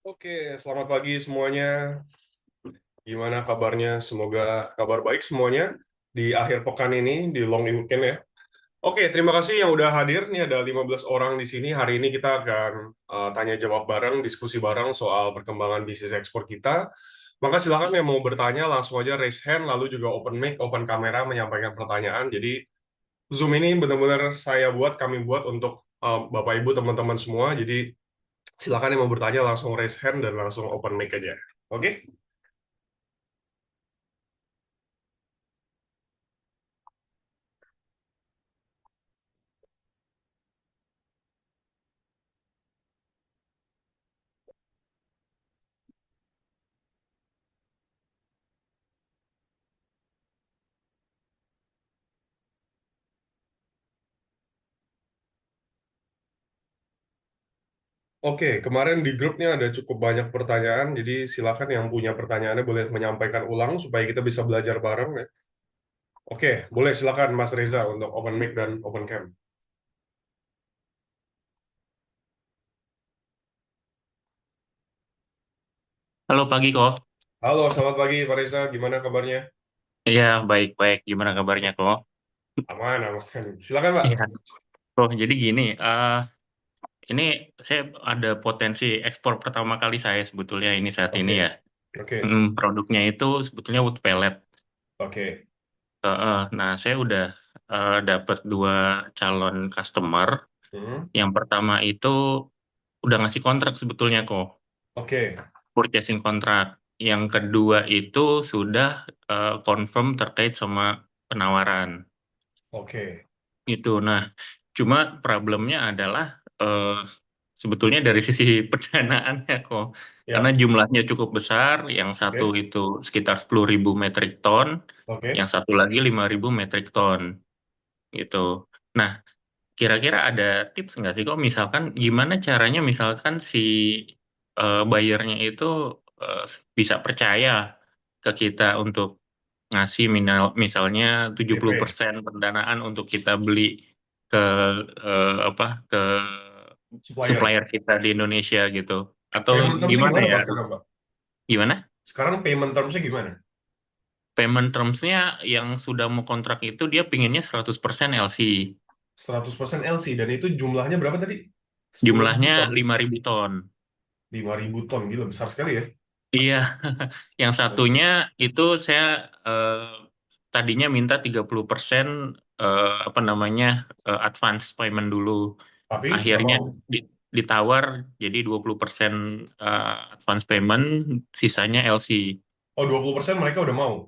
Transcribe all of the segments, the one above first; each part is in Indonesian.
Oke, selamat pagi semuanya. Gimana kabarnya? Semoga kabar baik semuanya di akhir pekan ini, di long weekend ya. Oke, terima kasih yang udah hadir. Nih ada 15 orang di sini. Hari ini kita akan tanya jawab bareng, diskusi bareng soal perkembangan bisnis ekspor kita. Maka silakan yang mau bertanya langsung aja raise hand, lalu juga open mic, open kamera menyampaikan pertanyaan. Jadi Zoom ini benar-benar kami buat untuk Bapak Ibu teman-teman semua. Jadi silakan yang mau bertanya langsung raise hand dan langsung open mic aja. Oke? Oke, kemarin di grupnya ada cukup banyak pertanyaan, jadi silakan yang punya pertanyaannya boleh menyampaikan ulang supaya kita bisa belajar bareng ya. Oke, boleh silakan Mas Reza untuk open mic dan open cam. Halo pagi kok. Halo, selamat pagi Pak Reza, gimana kabarnya? Iya, baik-baik. Gimana kabarnya kok? Aman, aman. Silakan Pak. Iya. Oh, jadi gini, ini saya ada potensi ekspor pertama kali saya sebetulnya ini saat ini ya. Oke, oke, Produknya itu sebetulnya wood pellet. oke, Nah, saya udah dapat dua calon customer. Hmm, Yang pertama itu udah ngasih kontrak sebetulnya kok, oke, purchasing kontrak. Yang kedua itu sudah confirm terkait sama penawaran. oke. Itu. Nah, cuma problemnya adalah eh, sebetulnya dari sisi pendanaannya kok, karena Ya, jumlahnya cukup besar. Yang satu oke, itu sekitar 10.000 metrik ton, yang oke. satu lagi 5.000 metrik ton, gitu. Nah, kira-kira ada tips nggak sih kok, misalkan gimana caranya, misalkan si buyernya itu eh, bisa percaya ke kita untuk ngasih misalnya tujuh puluh DP, persen pendanaan untuk kita beli ke apa ke supplier. supplier kita di Indonesia gitu, atau Payment terms-nya gimana gimana ya? Pak sekarang Pak? Gimana Sekarang payment terms-nya gimana? payment terms-nya? Yang sudah mau kontrak itu dia pinginnya 100% LC, 100% LC, dan itu jumlahnya berapa tadi? 10.000 jumlahnya ton. 5.000 ton. 5.000 ton, gila besar sekali ya. Iya, yang Oke. satunya itu saya tadinya minta 30% apa namanya, advance payment dulu. Tapi nggak Akhirnya mau. ditawar jadi 20% advance payment, sisanya LC. Oh, 20% mereka udah mau.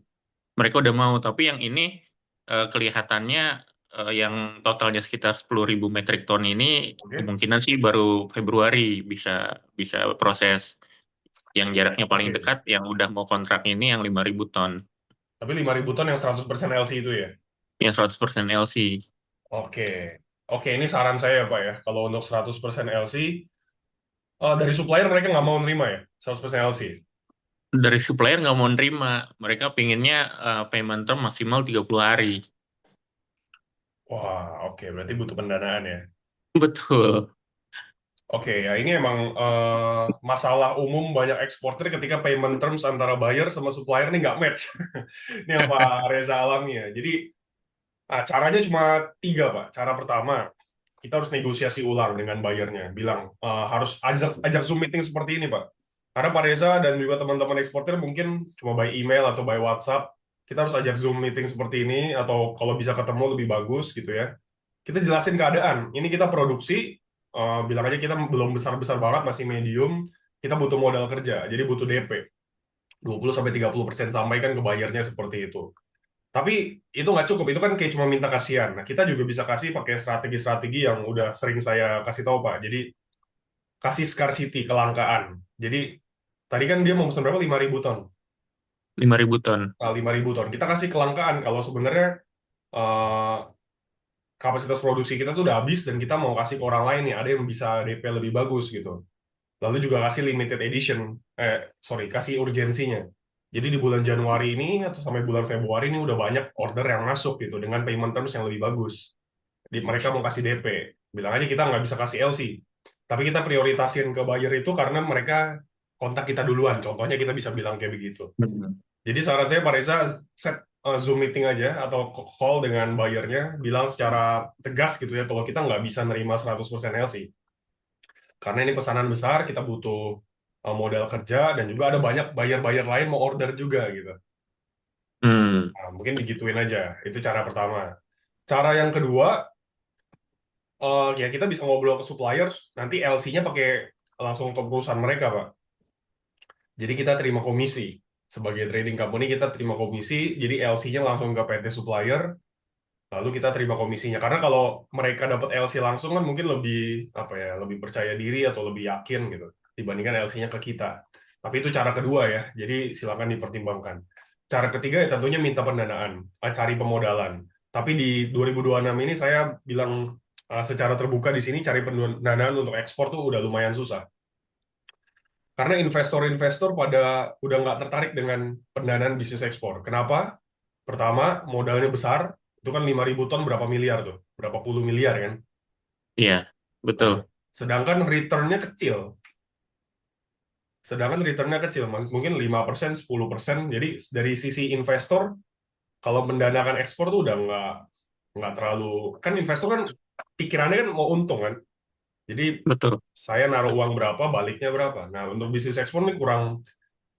Mereka udah mau, tapi yang ini kelihatannya yang totalnya sekitar 10.000 metrik ton ini Oke. kemungkinan sih baru Februari bisa bisa proses. Yang jaraknya paling Oke. dekat yang udah mau kontrak ini yang 5.000 ton. Tapi 5.000 ton yang 100% LC itu ya. Yang 100% LC. Oke. Oke, ini saran saya Pak ya. Kalau untuk 100% LC, dari supplier mereka nggak mau nerima ya, 100% LC. Dari supplier nggak mau nerima. Mereka pinginnya payment term maksimal 30 hari. Wah, oke. Berarti butuh pendanaan ya. Betul. Oke, ya ini emang masalah umum banyak eksporter ketika payment terms antara buyer sama supplier ini nggak match. Ini yang Pak Reza alami ya. Jadi, caranya cuma tiga, Pak. Cara pertama, kita harus negosiasi ulang dengan buyernya. Bilang, harus ajak Zoom meeting seperti ini, Pak. Karena Pak Reza dan juga teman-teman eksporter mungkin cuma by email atau by WhatsApp. Kita harus ajak Zoom meeting seperti ini, atau kalau bisa ketemu lebih bagus gitu ya. Kita jelasin keadaan. Ini kita produksi, bilang aja kita belum besar-besar banget, masih medium. Kita butuh modal kerja, jadi butuh DP. 20-30% sampaikan ke buyernya seperti itu. Tapi itu nggak cukup, itu kan kayak cuma minta kasihan. Nah, kita juga bisa kasih pakai strategi-strategi yang udah sering saya kasih tahu, Pak. Jadi, kasih scarcity, kelangkaan. Jadi, tadi kan dia mau pesan berapa? 5.000 ton. 5.000 ton. Nah, 5.000 ton. Kita kasih kelangkaan kalau sebenarnya eh, kapasitas produksi kita tuh udah habis dan kita mau kasih ke orang lain nih, ada yang bisa DP lebih bagus gitu. Lalu juga kasih limited edition, sorry, kasih urgensinya. Jadi di bulan Januari ini atau sampai bulan Februari ini udah banyak order yang masuk gitu dengan payment terms yang lebih bagus. Mereka mau kasih DP, bilang aja kita nggak bisa kasih LC, tapi kita prioritasin ke buyer itu karena mereka kontak kita duluan. Contohnya kita bisa bilang kayak begitu. Hmm. Jadi saran saya Pak Reza set Zoom meeting aja atau call dengan buyernya, bilang secara tegas gitu ya kalau kita nggak bisa nerima 100% LC. Karena ini pesanan besar, kita butuh modal kerja dan juga ada banyak buyer-buyer lain mau order juga gitu. Hmm. Nah, mungkin digituin aja. Itu cara pertama. Cara yang kedua, ya kita bisa ngobrol ke suppliers, nanti LC-nya pakai langsung ke perusahaan mereka, Pak. Jadi kita terima komisi. Sebagai trading company kita terima komisi, jadi LC-nya langsung ke PT supplier, lalu kita terima komisinya. Karena kalau mereka dapat LC langsung kan mungkin lebih apa ya, lebih percaya diri atau lebih yakin gitu dibandingkan LC-nya ke kita. Tapi itu cara kedua ya. Jadi silakan dipertimbangkan. Cara ketiga ya tentunya minta pendanaan, cari pemodalan. Tapi di 2026 ini saya bilang secara terbuka di sini cari pendanaan untuk ekspor tuh udah lumayan susah. Karena investor-investor pada udah nggak tertarik dengan pendanaan bisnis ekspor. Kenapa? Pertama, modalnya besar, itu kan 5.000 ton berapa miliar tuh? Berapa puluh miliar kan? Iya, Nah, betul. sedangkan returnnya kecil. Sedangkan returnnya kecil, mungkin 5%, 10%. Jadi dari sisi investor, kalau mendanakan ekspor tuh udah nggak terlalu, kan investor kan pikirannya kan mau untung kan. Jadi Betul. saya naruh uang berapa, baliknya berapa. Nah, untuk bisnis ekspor ini kurang,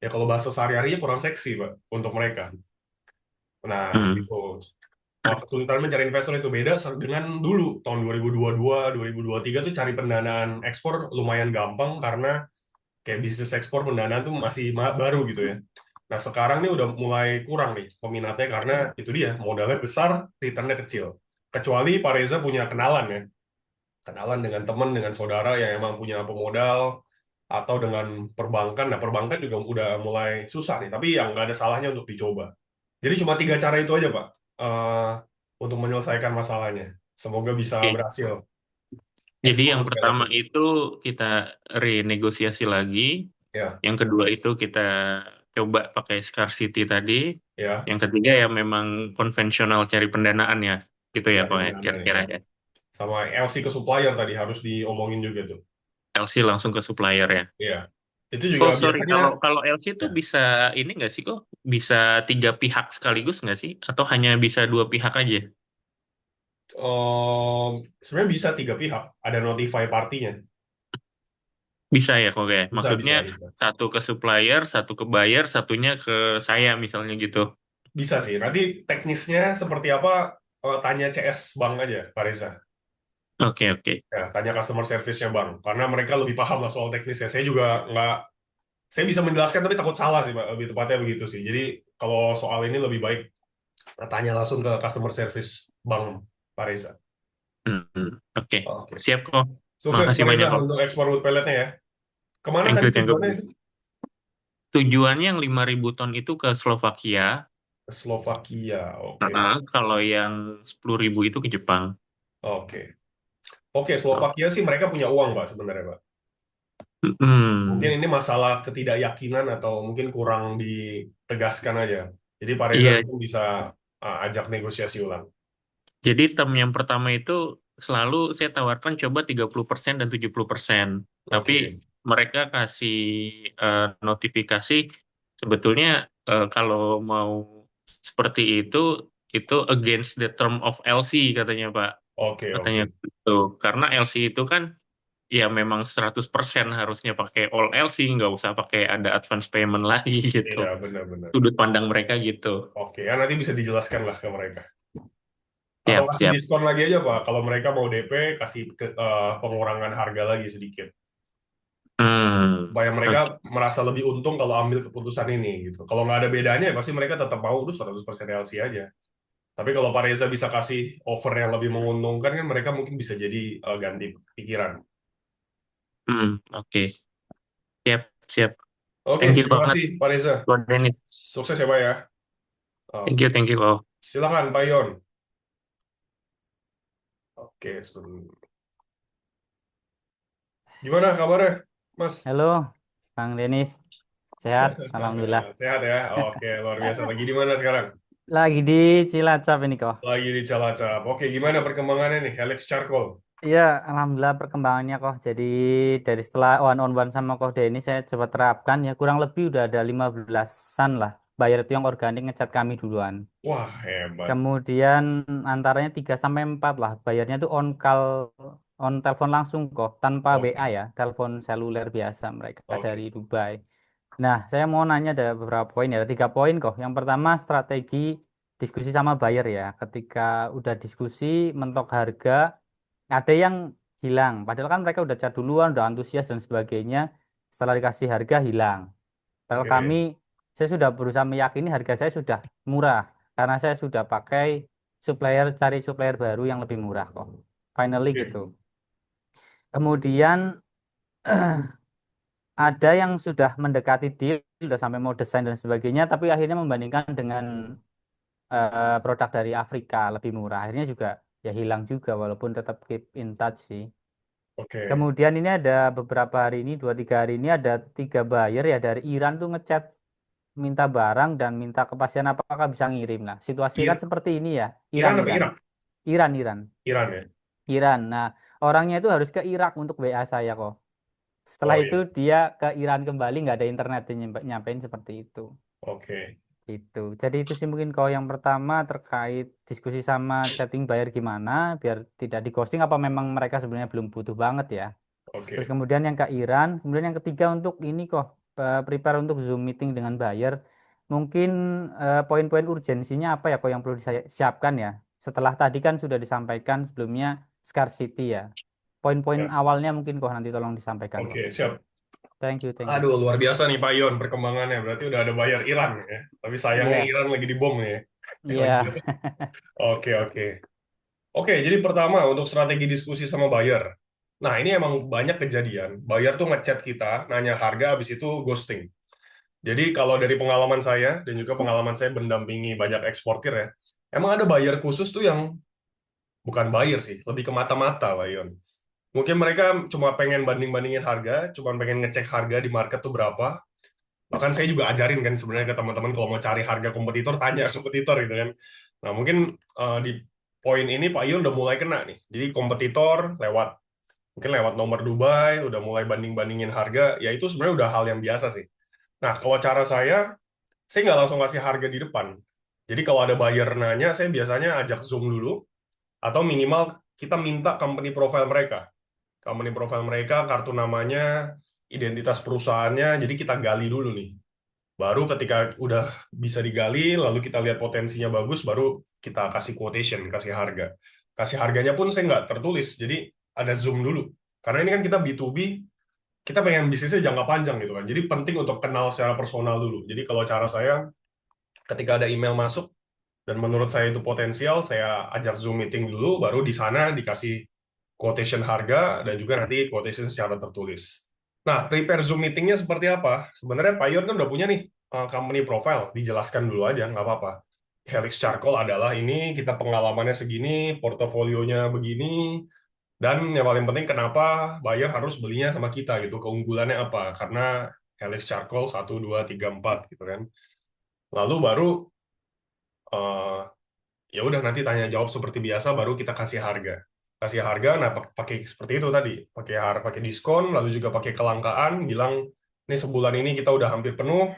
ya kalau bahasa sehari-harinya kurang seksi, Pak, untuk mereka. Nah, Hmm. itu. Kesulitan mencari investor itu beda dengan dulu, tahun 2022, 2023 tuh cari pendanaan ekspor lumayan gampang karena kayak bisnis ekspor pendanaan tuh masih baru gitu ya. Nah, sekarang nih udah mulai kurang nih peminatnya karena itu dia, modalnya besar, returnnya kecil. Kecuali Pak Reza punya kenalan ya, kenalan dengan teman, dengan saudara yang emang punya pemodal, atau dengan perbankan. Nah, perbankan juga udah mulai susah nih, tapi yang nggak ada salahnya untuk dicoba. Jadi cuma tiga cara itu aja, Pak, eh, untuk menyelesaikan masalahnya. Semoga bisa Oke. berhasil Jadi ekspor yang wood pellet pertama ini. itu kita renegosiasi lagi. Ya, Yang kedua itu kita coba pakai scarcity tadi. ya, Yang ketiga ya memang konvensional cari pendanaan ya. Gitu ya cari Pak ya, pendanaan kira-kira ya. ya. Sama LC ke supplier tadi harus diomongin juga tuh. LC langsung ke supplier ya. Iya. Itu juga Oh sorry, biasanya kalau kalau LC itu ya, bisa ini nggak sih kok? Bisa tiga pihak sekaligus nggak sih? Atau hanya bisa dua pihak aja? sebenarnya bisa tiga pihak, ada notify partinya. Bisa ya kok ya. Bisa, Maksudnya bisa, bisa. satu ke supplier, satu ke buyer, satunya ke saya misalnya gitu. Bisa sih. Nanti teknisnya seperti apa, tanya CS Bank aja, Pak Reza. Oke oke. Ya, tanya customer service-nya Bang. Karena mereka lebih paham lah soal teknisnya. Saya juga nggak, saya bisa menjelaskan tapi takut salah sih, Pak. Lebih tepatnya begitu sih. Jadi kalau soal ini lebih baik tanya langsung ke customer service Bang, Pak Reza. Oke. Oke. Siap kok. Sukses Makasih Pak Reza banyak kok. untuk ekspor wood pelletnya ya. Kemana Thank tadi you, thank tujuannya you. itu? Tujuannya yang 5.000 ton itu ke Slovakia. Ke Slovakia. Oke. Nah, kalau yang 10.000 itu ke Jepang. Oke. Oke, Oh. Slovakia sih mereka punya uang, Pak, sebenarnya, Pak. Mungkin Hmm. ini masalah ketidakyakinan atau mungkin kurang ditegaskan aja. Jadi Pak Reza Iya, mungkin bisa ajak negosiasi ulang. jadi term yang pertama itu selalu saya tawarkan coba 30% dan 70%. Tapi Oke. mereka kasih notifikasi sebetulnya kalau mau seperti itu against the term of LC katanya Pak. Oke, Katanya oke. gitu. Karena LC itu kan ya memang 100% harusnya pakai all LC, nggak usah pakai ada advance payment lagi gitu. Iya, benar-benar. Sudut pandang mereka gitu. Oke, ya nanti bisa dijelaskan lah ke mereka. Atau Siap, kasih siap. diskon lagi aja, Pak. Kalau mereka mau DP, kasih pengurangan harga lagi sedikit. Hmm, Supaya mereka oke. merasa lebih untung kalau ambil keputusan ini gitu. Kalau nggak ada bedanya, ya pasti mereka tetap mau udah 100% LC aja. Tapi kalau Pak Reza bisa kasih offer yang lebih menguntungkan, kan mereka mungkin bisa jadi ganti pikiran. Oke. Siap, siap. Oke, Thank you terima banget, kasih Pak Reza. Bro Dennis. Sukses ya Pak ya. Oke, Thank you, Pak. silakan Pak Yon. Oke, gimana kabarnya, Mas? Halo, Bang Denis. Sehat, Alhamdulillah. Sehat ya? Oke, luar biasa. Lagi di mana sekarang? Lagi di Cilacap ini kok. Lagi di Cilacap. Oke, gimana perkembangannya nih, Helix Charcoal? Iya, alhamdulillah perkembangannya kok. Jadi dari setelah one on one sama Kode ini saya coba terapkan ya kurang lebih udah ada 15-an lah. Bayar itu yang organik ngechat kami duluan. Wah, hebat. Kemudian antaranya 3 sampai 4 lah. Bayarnya tuh on call, on telepon langsung kok, tanpa WA Oke, ya, telepon seluler biasa mereka dari oke, Dubai. Nah, saya mau nanya ada beberapa poin ya, ada 3 poin kok. Yang pertama strategi diskusi sama buyer ya. Ketika udah diskusi mentok harga, ada yang hilang. Padahal kan mereka udah cat duluan, udah antusias dan sebagainya. Setelah dikasih harga hilang. Padahal kami, oke, saya sudah berusaha meyakini harga saya sudah murah. Karena saya sudah pakai supplier, cari supplier baru yang lebih murah kok. Finally oke. gitu. Kemudian ada yang sudah mendekati deal, sudah sampai mau desain dan sebagainya, tapi akhirnya membandingkan dengan produk dari Afrika lebih murah. Akhirnya juga ya hilang juga, walaupun tetap keep in touch sih. Oke. Kemudian ini ada beberapa hari ini, 2-3 hari ini ada 3 buyer ya dari Iran tuh ngechat minta barang dan minta kepastian apakah bisa ngirim. Nah, situasi kan Ir- seperti ini ya. Iran, Iran apa Iran, Irak? Iran, Iran, Iran ya? Iran. Nah, orangnya itu harus ke Irak untuk WA saya kok. Setelah Oh itu iya, dia ke Iran kembali nggak ada internet dia nyampein seperti itu. oke, Itu. Jadi itu sih mungkin kalau yang pertama terkait diskusi sama chatting buyer gimana biar tidak di ghosting apa memang mereka sebenarnya belum butuh banget ya. Terus oke. kemudian yang ke Iran, kemudian yang ketiga untuk ini kok prepare untuk Zoom meeting dengan buyer. Mungkin poin-poin urgensinya apa ya kok yang perlu disiapkan ya. Setelah tadi kan sudah disampaikan sebelumnya scarcity ya. Poin-poin Ya, awalnya mungkin kok nanti tolong disampaikan kok. oke, siap. Thank you, thank you. Aduh, luar biasa nih Pak Yon perkembangannya. Berarti udah ada bayar Iran ya. Tapi sayangnya Iya, Iran lagi dibom nih ya. Lagi iya. apa? Oke, oke. Oke, jadi pertama untuk strategi diskusi sama buyer. Nah, ini emang banyak kejadian. Buyer tuh ngechat kita, nanya harga, habis itu ghosting. Jadi kalau dari pengalaman saya, dan juga pengalaman saya mendampingi banyak eksportir ya, emang ada buyer khusus tuh yang bukan buyer sih, lebih ke mata-mata, Pak Yon. Mungkin mereka cuma pengen banding-bandingin harga, cuma pengen ngecek harga di market tuh berapa. Bahkan saya juga ajarin kan sebenarnya ke teman-teman kalau mau cari harga kompetitor, tanya kompetitor gitu kan. Nah, mungkin di poin ini Pak Yon udah mulai kena nih. Jadi kompetitor lewat, mungkin lewat nomor Dubai, udah mulai banding-bandingin harga, ya itu sebenarnya udah hal yang biasa sih. Nah, kalau cara saya nggak langsung kasih harga di depan. Jadi kalau ada buyer nanya, saya biasanya ajak Zoom dulu, atau minimal kita minta company profile mereka. Company profile mereka, kartu namanya, identitas perusahaannya, jadi kita gali dulu nih. Baru ketika udah bisa digali, lalu kita lihat potensinya bagus, baru kita kasih quotation, kasih harga. Kasih harganya pun saya nggak tertulis, jadi ada Zoom dulu. Karena ini kan kita B2B, kita pengen bisnisnya jangka panjang gitu kan. Jadi penting untuk kenal secara personal dulu. Jadi kalau cara saya, ketika ada email masuk, dan menurut saya itu potensial, saya ajak Zoom meeting dulu, baru di sana dikasih quotation harga, dan juga nanti quotation secara tertulis. Nah, prepare Zoom meetingnya seperti apa? Sebenarnya Pak Yon kan udah punya nih company profile, dijelaskan dulu aja, nggak apa-apa. Helix Charcoal adalah ini, kita pengalamannya segini, portofolionya begini, dan yang paling penting kenapa buyer harus belinya sama kita gitu, keunggulannya apa? Karena Helix Charcoal 1, 2, 3, 4 gitu kan. Lalu baru eh, ya udah nanti tanya jawab seperti biasa baru kita kasih harga. Nah, pakai seperti itu tadi, pakai diskon, lalu juga pakai kelangkaan, bilang ini sebulan ini kita udah hampir penuh.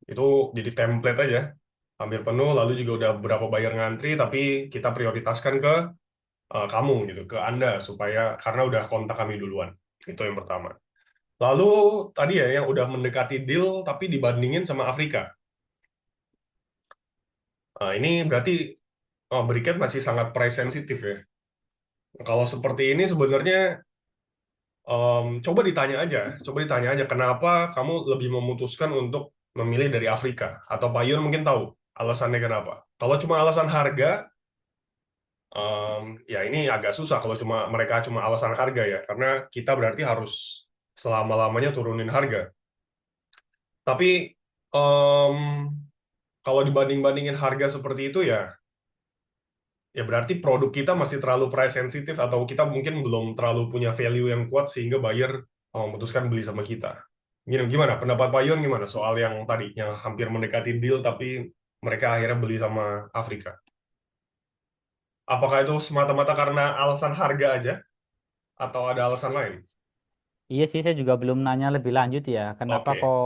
Itu jadi template aja, hampir penuh, lalu juga udah beberapa bayar ngantri, tapi kita prioritaskan ke kamu gitu, ke Anda, supaya karena udah kontak kami duluan. Itu yang pertama. Lalu tadi ya yang udah mendekati deal tapi dibandingin sama Afrika. Nah, ini berarti Briket masih sangat price sensitif ya. Kalau seperti ini sebenarnya coba ditanya aja kenapa kamu lebih memutuskan untuk memilih dari Afrika, atau Pak Yun mungkin tahu alasannya kenapa. Kalau cuma alasan harga, ya ini agak susah kalau mereka cuma alasan harga ya, karena kita berarti harus selama-lamanya turunin harga. Tapi em, kalau dibanding-bandingin harga seperti itu ya berarti produk kita masih terlalu price sensitif, atau kita mungkin belum terlalu punya value yang kuat sehingga buyer memutuskan beli sama kita. Gimana pendapat Pak Yon gimana soal yang tadi yang hampir mendekati deal tapi mereka akhirnya beli sama Afrika. Apakah itu semata-mata karena alasan harga aja atau ada alasan lain? Iya sih, saya juga belum nanya lebih lanjut ya. Kenapa Oke, kok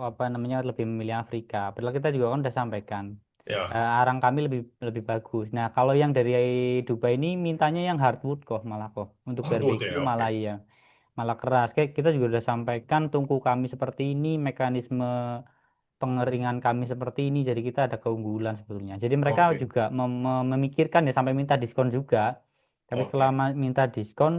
apa namanya lebih memilih Afrika? Padahal kita juga kan udah sampaikan ya, arang kami lebih lebih bagus. Nah, kalau yang dari Dubai ini mintanya yang hardwood kok malah kok untuk hardwood barbeque ya, oke, malah iya malah keras. Kayak kita juga udah sampaikan tungku kami seperti ini, mekanisme pengeringan kami seperti ini. Jadi kita ada keunggulan sebetulnya. Jadi mereka oke, juga memikirkan ya sampai minta diskon juga. Tapi setelah oke. minta diskon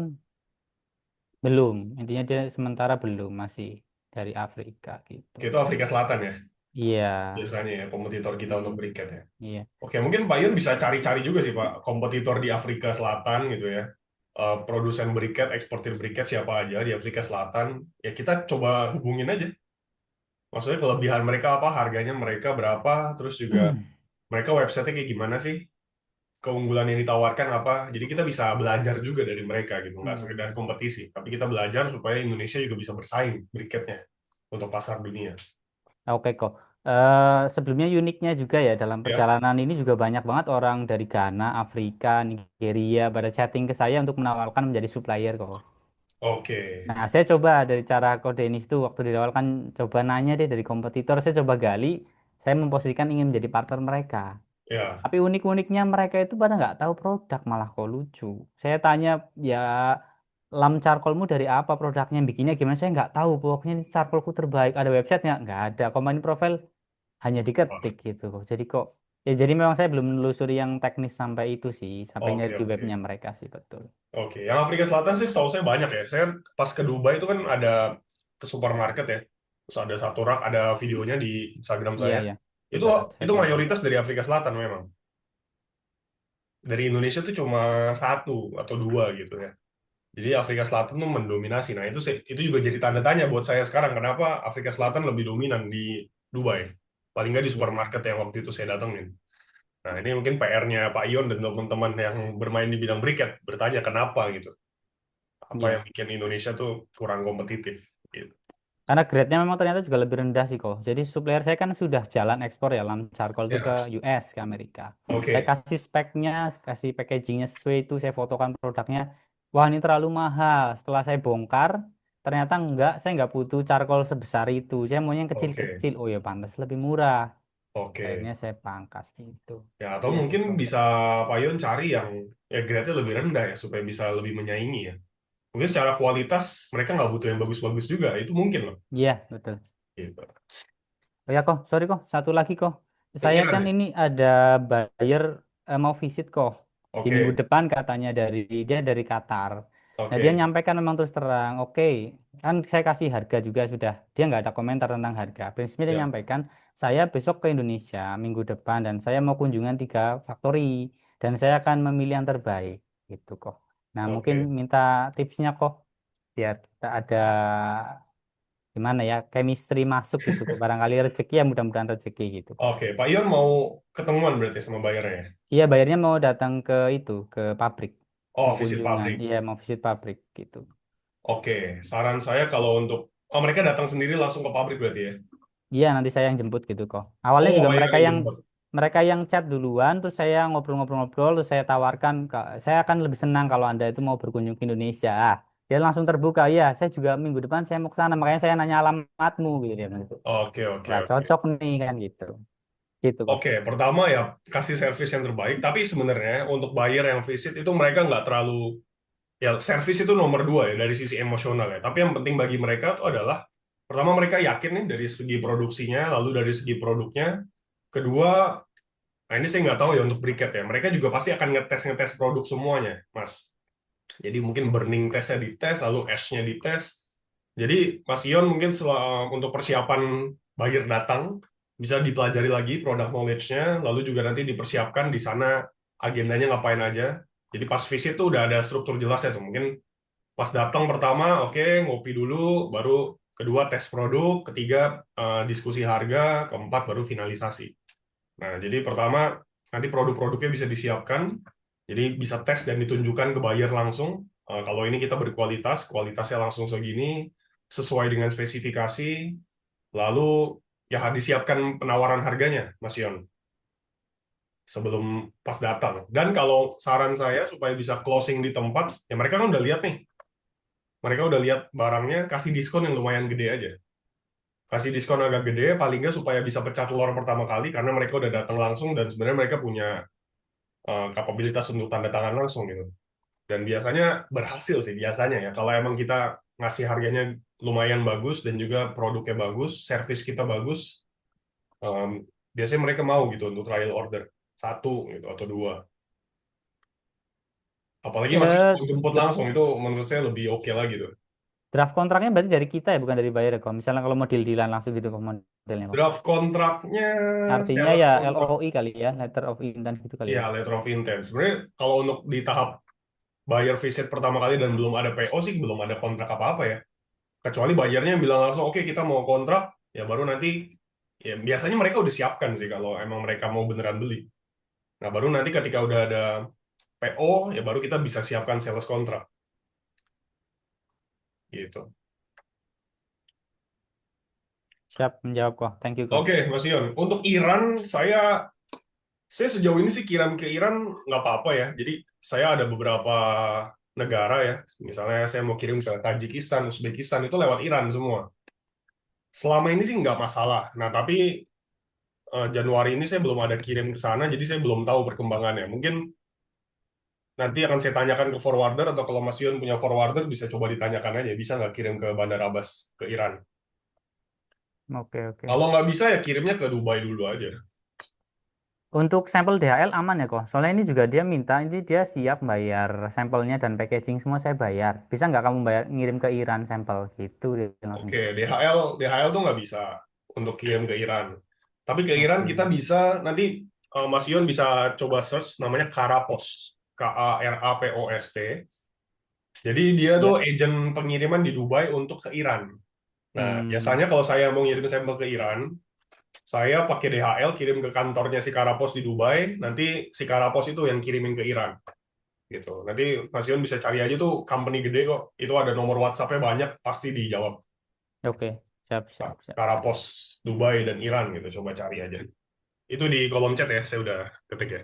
belum. Intinya dia sementara belum masih dari Afrika gitu. Oke, itu Afrika Selatan ya, Iya, biasanya ya, kompetitor kita untuk briket ya. iya. Oke, mungkin Pak Yun bisa cari-cari juga sih Pak, kompetitor di Afrika Selatan gitu ya. Produsen briket, eksportir briket siapa aja di Afrika Selatan. Ya kita coba hubungin aja. Maksudnya kelebihan mereka apa, harganya mereka berapa, terus juga mereka website-nya kayak gimana sih, keunggulan yang ditawarkan apa. Jadi kita bisa belajar juga dari mereka gitu, nggak sekedar Hmm. kompetisi, tapi kita belajar supaya Indonesia juga bisa bersaing briketnya untuk pasar dunia. Oke kok. Sebelumnya uniknya juga ya dalam Ya, perjalanan ini juga banyak banget orang dari Ghana, Afrika, Nigeria pada chatting ke saya untuk menawarkan menjadi supplier kok. oke, Nah, saya coba dari cara kode ini itu waktu di awal kan coba nanya deh dari kompetitor, saya coba gali, saya memposisikan ingin menjadi partner mereka. ya, Tapi unik-uniknya mereka itu pada nggak tahu produk malah kok lucu. Saya tanya ya lam charcoalmu dari apa produknya bikinnya gimana saya nggak tahu. Pokoknya ini charcoalku terbaik. Ada websitenya nggak ada. Company profile hanya oh, diketik gitu kok. Jadi kok ya jadi memang saya belum menelusuri yang teknis sampai itu sih sampai nyari oke, di oke. webnya mereka sih betul. Oke, yang Afrika Selatan sih setahu saya banyak ya. Saya pas ke Dubai itu kan ada ke supermarket ya. Terus ada satu rak, ada videonya di Instagram Iya saya. ya Itu betul saya itu tonton. mayoritas dari Afrika Selatan memang. Dari Indonesia tuh cuma satu atau dua gitu ya. Jadi Afrika Selatan tuh mendominasi. Nah, itu juga jadi tanda tanya buat saya sekarang kenapa Afrika Selatan lebih dominan di Dubai. Paling nggak di Iya supermarket yang waktu itu saya datengin. Nah, ini mungkin PR-nya Pak Ion dan teman-teman yang bermain di bidang briket bertanya kenapa gitu. Apa yang iya. bikin Indonesia tuh kurang kompetitif gitu. Karena grade-nya memang ternyata juga lebih rendah sih kok. Jadi supplier saya kan sudah jalan ekspor ya lam charcoal itu ke Ya, US, ke Amerika. Saya oke, kasih speknya, kasih packagingnya sesuai itu, saya fotokan produknya. Wah ini terlalu mahal. Setelah saya bongkar, ternyata enggak, saya enggak butuh charcoal sebesar itu. Saya maunya yang oke, kecil-kecil. Oh ya pantas lebih murah. oke. Akhirnya saya pangkas gitu. Ya, atau Biar mungkin diproses. bisa Pak Ion cari yang ya grade-nya lebih rendah ya supaya bisa lebih menyaingi ya. Mungkin secara kualitas mereka nggak butuh yang bagus-bagus juga, itu mungkin loh. Iya, betul. Gitu. Oh ya kok, sorry kok, satu lagi kok. Saya kan Gimana? ini ada buyer mau visit kok di minggu Oke, depan katanya dari dia dari Qatar. Nah dia oke, nyampaikan memang terus terang, oke, kan saya kasih harga juga sudah. Dia nggak ada komentar tentang harga. Prinsipnya dia ya, nyampaikan, saya besok ke Indonesia minggu depan dan saya mau kunjungan 3 factory dan saya akan memilih yang terbaik, gitu kok. Nah mungkin oke, minta tipsnya kok biar kita ada gimana ya chemistry masuk gitu kok barangkali rezeki ya mudah-mudahan rezeki gitu kok. oke. Pak Ion mau ketemuan berarti sama bayarnya ya? Iya bayarnya mau datang ke itu ke pabrik Oh, mau visit kunjungan pabrik. iya mau visit pabrik gitu. Oke, saran saya kalau untuk oh mereka datang sendiri langsung ke pabrik berarti ya? Iya nanti saya yang jemput gitu kok awalnya Oh, juga Pak Ion mereka yang yang jemput. chat duluan terus saya ngobrol-ngobrol-ngobrol terus saya tawarkan saya akan lebih senang kalau anda itu mau berkunjung ke Indonesia. Dia langsung terbuka iya saya juga minggu depan saya mau ke sana makanya saya nanya alamatmu gitu dia bilang gitu. Oke, oke, Wah oke. cocok nih kan gitu gitu kok. Oke, pertama ya kasih servis yang terbaik. Tapi sebenarnya untuk buyer yang visit itu mereka nggak terlalu ya servis itu nomor dua ya dari sisi emosional ya. Tapi yang penting bagi mereka itu adalah pertama mereka yakin nih dari segi produksinya, lalu dari segi produknya. Kedua, nah ini saya nggak tahu ya untuk briket ya. Mereka juga pasti akan ngetes produk semuanya, Mas. Jadi mungkin burning testnya dites, lalu ash-nya dites. Jadi Mas Ion mungkin untuk persiapan buyer datang bisa dipelajari lagi product knowledge-nya, lalu juga nanti dipersiapkan di sana agendanya ngapain aja. Jadi pas visit tuh udah ada struktur jelas ya tuh. Mungkin pas datang pertama, oke ngopi dulu, baru kedua tes produk, ketiga diskusi harga, keempat baru finalisasi. Nah, jadi pertama nanti produk-produknya bisa disiapkan, jadi bisa tes dan ditunjukkan ke buyer langsung. Kalau ini kita berkualitas, kualitasnya langsung segini, sesuai dengan spesifikasi, lalu ya disiapkan penawaran harganya, Mas Yon. sebelum pas datang. Dan kalau saran saya supaya bisa closing di tempat, ya mereka kan udah lihat nih, mereka udah lihat barangnya, kasih diskon yang lumayan gede aja. Kasih diskon agak gede, paling nggak supaya bisa pecah telur pertama kali, karena mereka udah datang langsung dan sebenarnya mereka punya kapabilitas untuk tanda tangan langsung gitu. Dan biasanya berhasil sih, biasanya ya. Kalau emang kita ngasih harganya lumayan bagus dan juga produknya bagus, servis kita bagus, em, biasanya mereka mau gitu untuk trial order satu gitu atau dua. Apalagi masih Eh, jemput dr- langsung itu menurut saya lebih oke lagi tuh. Draft kontraknya berarti dari kita ya, bukan dari buyer ya kok. Misalnya kalau mau deal-dealan langsung gitu kok modelnya kok. Draft kontraknya, Artinya sales ya kontrak, LOI kali ya, letter of intent gitu kali ya ya. letter of intent. Sebenarnya kalau untuk di tahap buyer visit pertama kali dan belum ada PO sih, belum ada kontrak apa-apa ya. Kecuali bayarnya bilang langsung, oke kita mau kontrak, ya baru nanti, ya biasanya mereka udah siapkan sih kalau emang mereka mau beneran beli. Nah baru nanti ketika udah ada PO, ya baru kita bisa siapkan sales kontrak gitu. Siap menjawab kok. Thank you kok. Oke, Mas Yon. Untuk Iran, saya sejauh ini sih kirim ke Iran nggak apa-apa ya. Jadi saya ada beberapa negara ya. Misalnya saya mau kirim ke Tajikistan, Uzbekistan itu lewat Iran semua. Selama ini sih nggak masalah. Nah tapi Januari ini saya belum ada kirim ke sana, jadi saya belum tahu perkembangannya. Mungkin nanti akan saya tanyakan ke forwarder atau kalau Mas Yon punya forwarder bisa coba ditanyakan aja, bisa nggak kirim ke Bandar Abbas ke Iran. Oke, oke. Kalau nggak bisa ya kirimnya ke Dubai dulu aja. Untuk sampel DHL aman ya kok. Soalnya ini juga dia minta, ini dia siap bayar sampelnya dan packaging semua saya bayar. Bisa nggak kamu bayar ngirim ke Iran sampel gitu dia langsung Oke, gitu. DHL tuh nggak bisa untuk kirim ke Iran. Tapi ke Iran Oke. kita bisa nanti Mas Yon bisa coba search namanya Karapos, Karapos. Jadi dia tuh Ya. agent pengiriman di Dubai untuk ke Iran. Nah, Hmm, biasanya kalau saya mau ngirim sampel ke Iran, saya pakai DHL kirim ke kantornya si Karapos di Dubai, nanti si Karapos itu yang kirimin ke Iran gitu. Nanti Mas Yon bisa cari aja tuh company gede kok. Itu ada nomor WhatsApp-nya banyak, pasti dijawab. oke. Siap, siap, siap, siap. Karapos Dubai dan Iran gitu. Coba cari aja. Itu di kolom chat ya, saya udah ketik ya.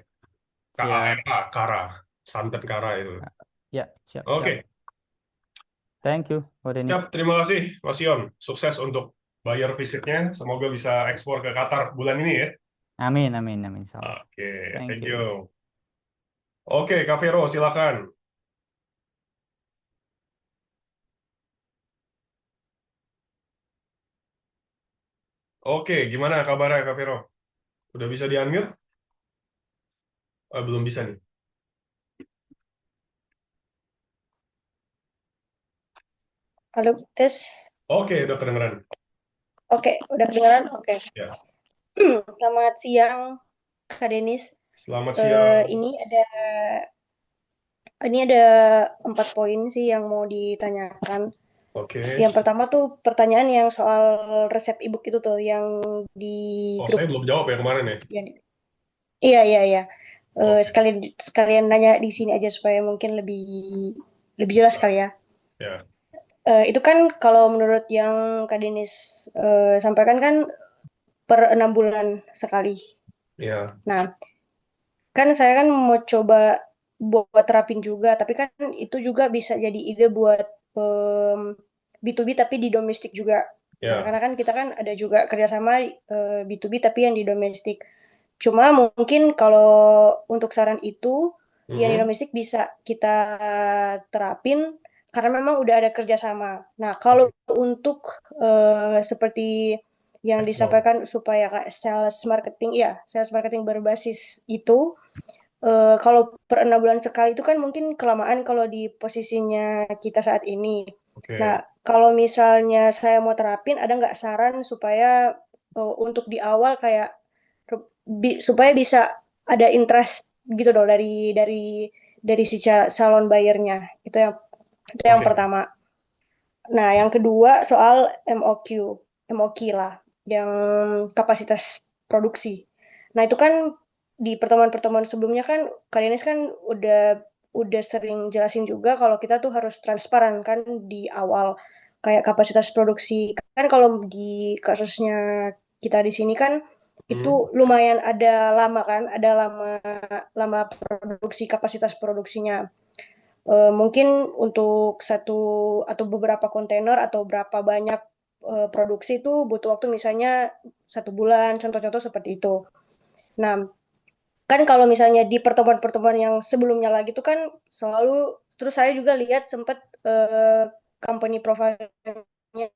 Siap. Kara, Kara, santet Kara itu. Ya, siap, siap. Oke, Thank you, Ko siap. Denis. Terima kasih, Mas Yon. Sukses untuk bayar visitnya. Semoga bisa ekspor ke Qatar bulan ini ya. Amin, amin, amin, insyaallah. Oke, Thank thank you. you. Oke, Kak Vero, silakan. Oke, gimana kabarnya Kak Vero? Udah bisa di-unmute? Belum bisa nih. Halo, tes. Oke, udah kedengeran. Oke, udah kedengaran? Oke. Ya, Selamat siang, Kak Denis. selamat siang. Ini ada 4 poin sih yang mau ditanyakan. Oke. Yang pertama tuh pertanyaan yang soal resep ebook itu tuh yang di Oh, grup. saya belum jawab ya kemarin ya. Iya, iya, iya. Oke, Sekalian nanya di sini aja supaya mungkin lebih lebih jelas kali ya. ya, Itu kan kalau menurut yang Kak Denis sampaikan kan per 6 bulan sekali. ya, Nah, kan saya kan mau coba buat terapin juga, tapi kan itu juga bisa jadi ide buat B2B tapi di domestik juga. Nah, ya. karena kan kita kan ada juga kerjasama B2B tapi yang di domestik. Cuma mungkin kalau untuk saran itu yang di Mhm. domestik bisa kita terapin karena memang udah ada kerjasama. Nah, kalau Oke, untuk seperti yang ekspor. disampaikan supaya kayak sales marketing, ya sales marketing berbasis itu kalau per 6 bulan sekali itu kan mungkin kelamaan kalau di posisinya kita saat ini. Nah, Oke, kalau misalnya saya mau terapin, ada nggak saran supaya untuk di awal kayak supaya bisa ada interest gitu dong dari si calon buyernya. Itu yang oke, pertama. Nah, yang kedua soal MOQ lah, yang kapasitas produksi. Nah, itu kan di pertemuan-pertemuan sebelumnya kan Kak kan udah sering jelasin juga kalau kita tuh harus transparan kan di awal kayak kapasitas produksi. Kan kalau di kasusnya kita di sini kan itu lumayan ada lama kan, ada lama produksi, kapasitas produksinya. Mungkin untuk satu atau beberapa kontainer atau berapa banyak produksi itu butuh waktu misalnya 1 bulan, contoh-contoh seperti itu. Nah, kan kalau misalnya di pertemuan-pertemuan yang sebelumnya lagi itu kan selalu, terus saya juga lihat sempat company profile-nya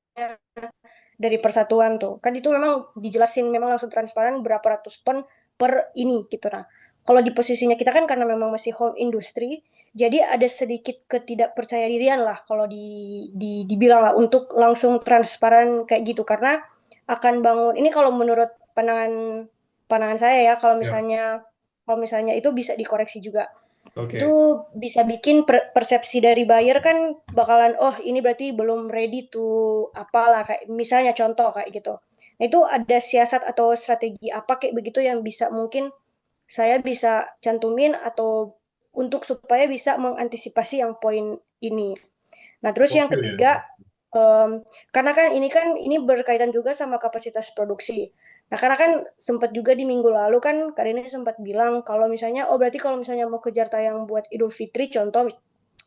dari persatuan tuh. Kan itu memang dijelasin memang langsung transparan berapa ratus ton per ini gitu. Nah, kalau di posisinya kita kan karena memang masih home industry, jadi ada sedikit ketidakpercaya dirian lah kalau dibilang lah untuk langsung transparan kayak gitu karena akan bangun ini kalau menurut pandangan pandangan saya ya Ya, kalau misalnya itu bisa dikoreksi juga itu oke. bisa bikin persepsi dari buyer kan bakalan oh ini berarti belum ready to apalah kayak misalnya contoh kayak gitu. Nah itu ada siasat atau strategi apa kayak begitu yang bisa mungkin saya bisa cantumin atau untuk supaya bisa mengantisipasi yang poin ini. Nah terus yang Oke ya. ketiga karena kan ini berkaitan juga sama kapasitas produksi. Nah, karena kan sempat juga di minggu lalu kan Kak Dini sempat bilang kalau misalnya, oh berarti kalau misalnya mau kejar tayang buat Idul Fitri, contoh